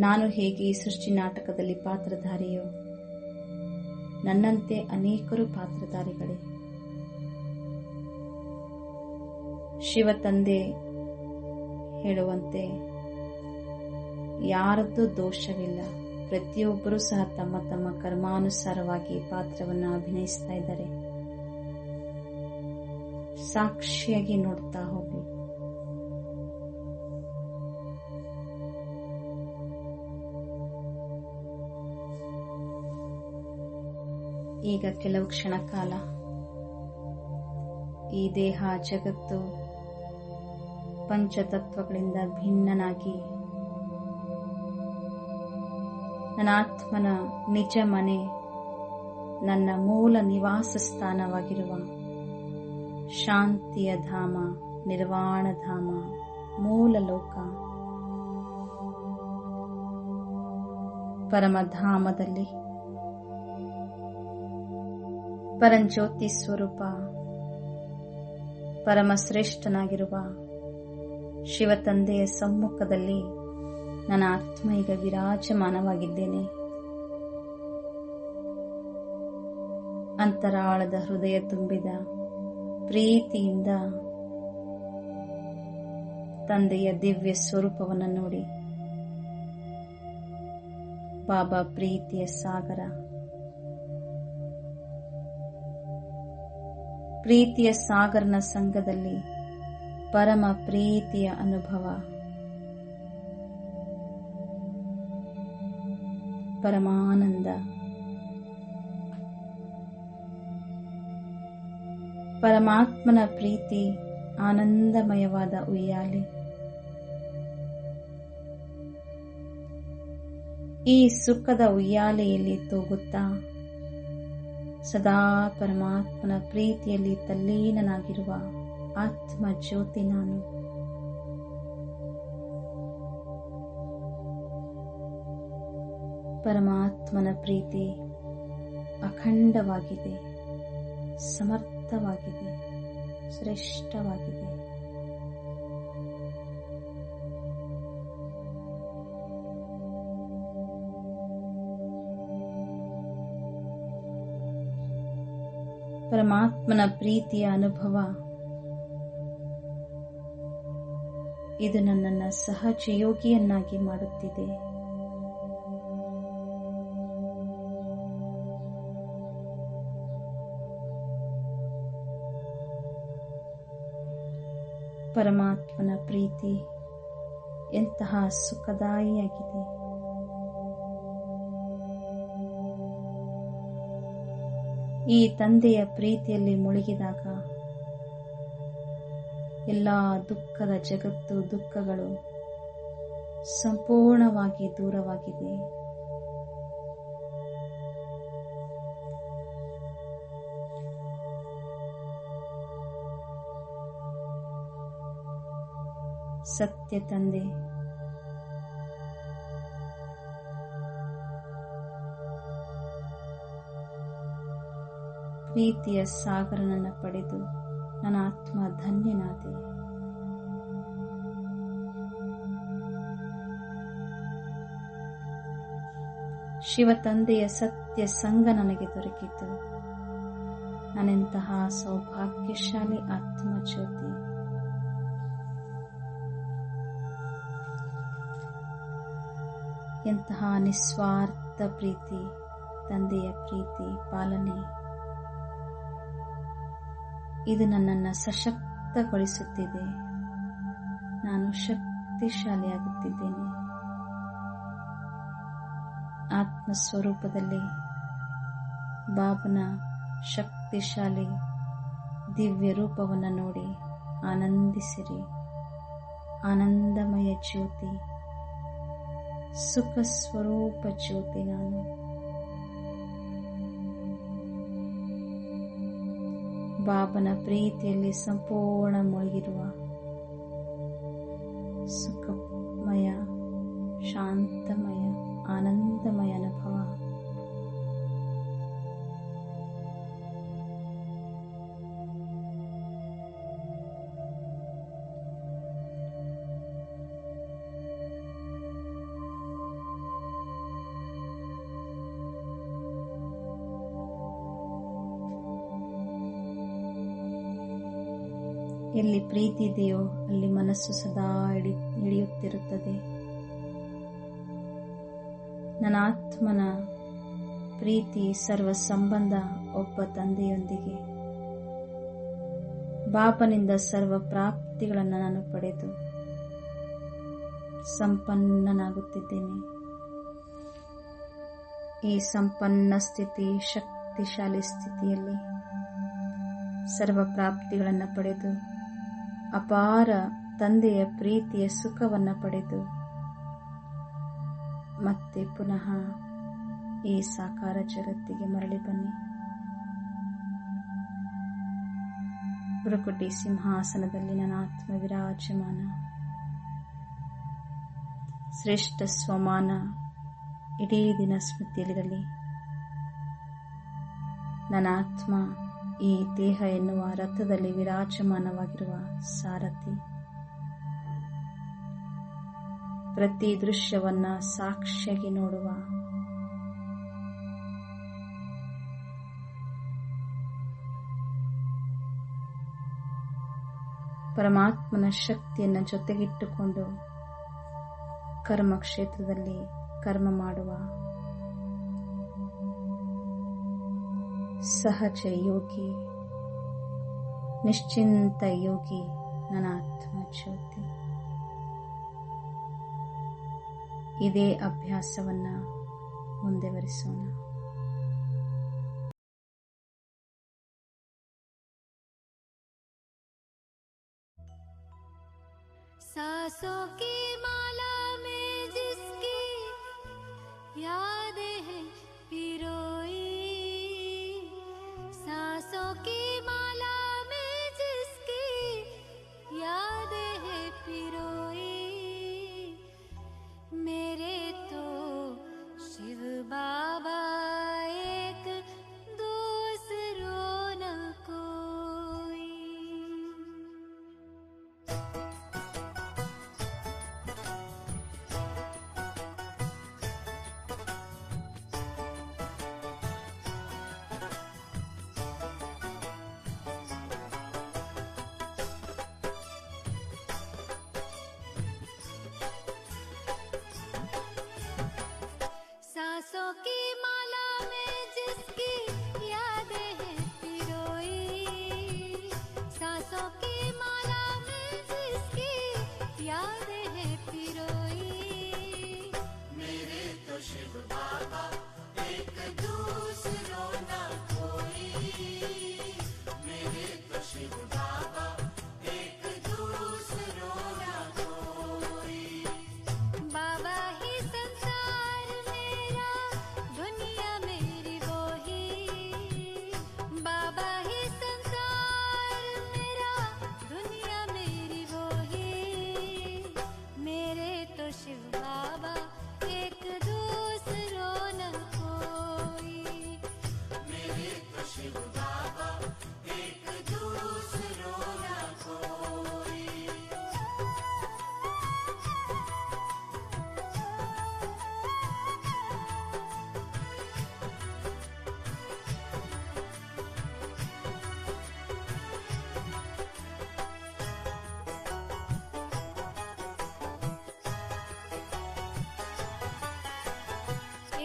ನಾನು ಹೇಗೆ ಈ ಸೃಷ್ಟಿ ನಾಟಕದಲ್ಲಿ ಪಾತ್ರಧಾರಿಯೋ, ನನ್ನಂತೆ ಅನೇಕರು ಪಾತ್ರಧಾರಿಗಳೇ. ಶಿವ ತಂದೆ ಹೇಳುವಂತೆ ಯಾರದ್ದು ದೋಷವಿಲ್ಲ. ಪ್ರತಿಯೊಬ್ಬರೂ ಸಹ ತಮ್ಮ ತಮ್ಮ ಕರ್ಮಾನುಸಾರವಾಗಿ ಪಾತ್ರವನ್ನು ಅಭಿನಯಿಸ್ತಾ ಇದ್ದಾರೆ. ಸಾಕ್ಷಿಯಾಗಿ ನೋಡ್ತಾ ಹೋಗಿ. ಈಗ ಕೆಲವು ಕ್ಷಣ ಕಾಲ ಈ ದೇಹ, ಜಗತ್ತು, ಪಂಚತತ್ವಗಳಿಂದ ಭಿನ್ನನಾಗಿ ನನ್ನ ಆತ್ಮನ ನಿಜ ಮನೆ, ನನ್ನ ಮೂಲ ನಿವಾಸ ಸ್ಥಾನವಾಗಿರುವ ಶಾಂತಿಯ ಧಾಮ, ನಿರ್ವಾಣ ಧಾಮ, ಮೂಲ ಲೋಕ, ಪರಮಧಾಮದಲ್ಲಿ ಪರಂಜ್ಯೋತಿ ಸ್ವರೂಪ ಪರಮಶ್ರೇಷ್ಠನಾಗಿರುವ ಶಿವತಂದೆಯ ಸಮ್ಮುಖದಲ್ಲಿ ನನ್ನ ಆತ್ಮ ಈಗ ವಿರಾಜಮಾನವಾಗಿದ್ದೇನೆ. ಅಂತರಾಳದ ಹೃದಯ ತುಂಬಿದ ಪ್ರೀತಿಯಿಂದ ತಂದೆಯ ದಿವ್ಯ ಸ್ವರೂಪವನ್ನು ನೋಡಿ ಬಾಬಾ ಪ್ರೀತಿಯ ಸಾಗರ, ಪ್ರೀತಿಯ ಸಾಗರನ ಸಂಘದಲ್ಲಿ ಪರಮ ಪ್ರೀತಿಯ ಅನುಭವ, ಪರಮಾನಂದ, ಪರಮಾತ್ಮನ ಪ್ರೀತಿ ಆನಂದಮಯವಾದ ಉಯ್ಯಾಲೆ. ಈ ಸುಖದ ಉಯ್ಯಾಲೆಯಲ್ಲಿ ತೂಗುತ್ತಾ ಸದಾ ಪರಮಾತ್ಮನ ಪ್ರೀತಿಯಲ್ಲಿ ತಲ್ಲೀನನಾಗಿರುವ ಆತ್ಮ ಜ್ಯೋತಿ ನಾನು. ಪರಮಾತ್ಮನ ಪ್ರೀತಿ ಅಖಂಡವಾಗಿದೆ, ಸಮರ್ಥವಾಗಿದೆ, ಶ್ರೇಷ್ಠವಾಗಿದೆ. ಪರಮಾತ್ಮನ ಪ್ರೀತಿಯ ಅನುಭವ ಇದು ನನ್ನನ್ನು ಸಹಜಯೋಗಿಯನ್ನಾಗಿ ಮಾಡುತ್ತಿದೆ. ಪರಮಾತ್ಮನ ಪ್ರೀತಿ ಎಂತಹ ಸುಖದಾಯಿಯಾಗಿದೆ. ಈ ತಂದೆಯ ಪ್ರೀತಿಯಲ್ಲಿ ಮುಳುಗಿದಾಗ ಎಲ್ಲ ದುಃಖದ ಜಗತ್ತು, ದುಃಖಗಳು ಸಂಪೂರ್ಣವಾಗಿ ದೂರವಾಗಿದೆ. ಸತ್ಯ ತಂದೆ ಪ್ರೀತಿಯ ಸಾಗರನನ್ನು ಪಡೆದು ನನ್ನ ಆತ್ಮ ಧನ್ಯನಾದೆ. ಶಿವ ತಂದೆಯ ಸತ್ಯ ಸಂಘ ನನಗೆ ದೊರಕಿತು. ನಾನೆಂತಹ ಸೌಭಾಗ್ಯಶಾಲಿ ಆತ್ಮ ಜ್ಯೋತಿ. ಎಂತಹ ನಿಸ್ವಾರ್ಥ ಪ್ರೀತಿ, ತಂದೆಯ ಪ್ರೀತಿ ಪಾಲನೆ, ಇದು ನನ್ನನ್ನು ಸಶಕ್ತಗೊಳಿಸುತ್ತಿದೆ. ನಾನು ಶಕ್ತಿಶಾಲಿಯಾಗುತ್ತಿದ್ದೇನೆ. ಆತ್ಮಸ್ವರೂಪದಲ್ಲಿ ಬಾಬನ ಶಕ್ತಿಶಾಲಿ ದಿವ್ಯ ರೂಪವನ್ನು ನೋಡಿ ಆನಂದಿಸಿರಿ. ಆನಂದಮಯ ಜ್ಯೋತಿ, ಸುಖ ಸ್ವರೂಪ ಜ್ಯೋತಿ ನಾನು. ಬಾಬನ ಪ್ರೀತಿಯಲ್ಲಿ ಸಂಪೂರ್ಣ ಮುಳುಗಿರುವ ಸುಖಮಯ, ಶಾಂತಮಯ, ಆನಂದಮಯ ಅನುಭವ. ಎಲ್ಲಿ ಪ್ರೀತಿ ಇದೆಯೋ ಅಲ್ಲಿ ಮನಸ್ಸು ಸದಾ ಹಿಡಿಯುತ್ತಿರುತ್ತದೆ. ನನ್ನ ಆತ್ಮನ ಪ್ರೀತಿ ಸರ್ವ ಸಂಬಂಧ ಒಬ್ಬ ತಂದೆಯೊಂದಿಗೆ. ಬಾಬನಿಂದ ಸರ್ವ ಪ್ರಾಪ್ತಿಗಳನ್ನು ನಾನು ಪಡೆದು ಸಂಪನ್ನನಾಗುತ್ತಿದ್ದೇನೆ. ಈ ಸಂಪನ್ನ ಸ್ಥಿತಿ, ಶಕ್ತಿಶಾಲಿ ಸ್ಥಿತಿಯಲ್ಲಿ ಸರ್ವ ಪ್ರಾಪ್ತಿಗಳನ್ನು ಪಡೆದು ಅಪಾರ ತಂದೆಯ ಪ್ರೀತಿಯ ಸುಖವನ್ನು ಪಡೆದು ಮತ್ತೆ ಪುನಃ ಈ ಸಾಕಾರ ಜಗತ್ತಿಗೆ ಮರಳಿ ಬನ್ನಿ. ಬೃಕುಟಿ ಸಿಂಹಾಸನದಲ್ಲಿ ನನ್ನ ಆತ್ಮ ವಿರಾಜಮಾನ. ಶ್ರೇಷ್ಠ ಸ್ವಮಾನ ಇಡೀ ದಿನ ಸ್ಮೃತಿಯಲ್ಲಿರಲಿ. ನನ್ನ ಆತ್ಮ ಈ ದೇಹ ಎನ್ನುವ ರಥದಲ್ಲಿ ವಿರಾಜಮಾನವಾಗಿರುವ ಸಾರಥಿ. ಪ್ರತಿ ದೃಶ್ಯವನ್ನ ಸಾಕ್ಷಿಯಾಗಿ ನೋಡುವ ಪರಮಾತ್ಮನ ಶಕ್ತಿಯನ್ನು ಜೊತೆಗಿಟ್ಟುಕೊಂಡು ಕರ್ಮ ಕ್ಷೇತ್ರದಲ್ಲಿ ಕರ್ಮ ಮಾಡುವ ಸಹಜ ಯೋಗಿ, ನಿಶ್ಚಿಂತ ಯೋಗಿ ನನ್ನ ಆತ್ಮ ಜ್ಯೋತಿ. ಇದೇ ಅಭ್ಯಾಸವನ್ನ ಮುಂದುವರಿಸೋಣ. सांसों की माला में जिसकी यादें हैं पिरोई, सांसों की माला में जिसकी यादें हैं पिरोई, मेरे तो शिव बाबा एक दूसरो न कोई। सांसों की माला में जिसकी यादें हैं पिरोई, सांसों की माला में जिसकी यादें हैं पिरोई, मेरे तो शिव बाबा एक दूसरो न कोई, मेरे तो शिव बाबा एक दूसरो न कोई। बाबा ही संसार मेरा, दुनिया मेरी वो ही, बाबा ही संसार मेरा, दुनिया मेरी वो ही, मेरे तो शिव बाबा एक दूसरो न कोई, मेरे तो शिव बाबा एक दूसरो न कोई।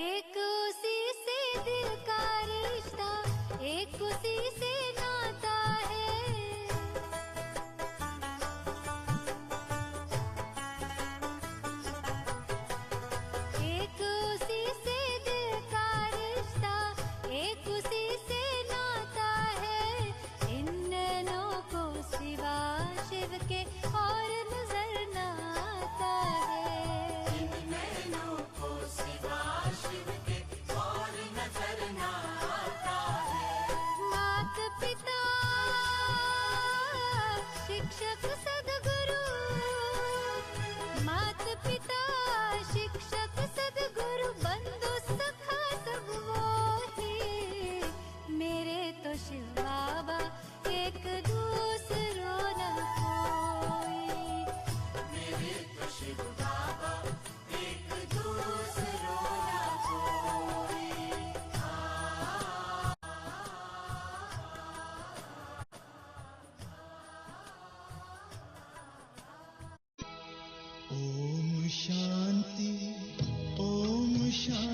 एक उसी से दिल का रिश्ता, एक उसी से नाता है, एक उसी से दिल का रिश्ता, एक उसी से नाता है, इन नैनों को सिवा शिव के और नजर न आता है, इन नैनों को सिवा शिव के और नजर न आता है। मात पिता शिक्षक सदगुरु, मात पिता शिक्षक सदगुरु, बंधु सखा सब वो ही, मेरे तो शिव बाबा एक दूसरो न कोई, मेरे तो शिव बाबा एक दूसरो न कोई। ओम शांति, ओम शांति।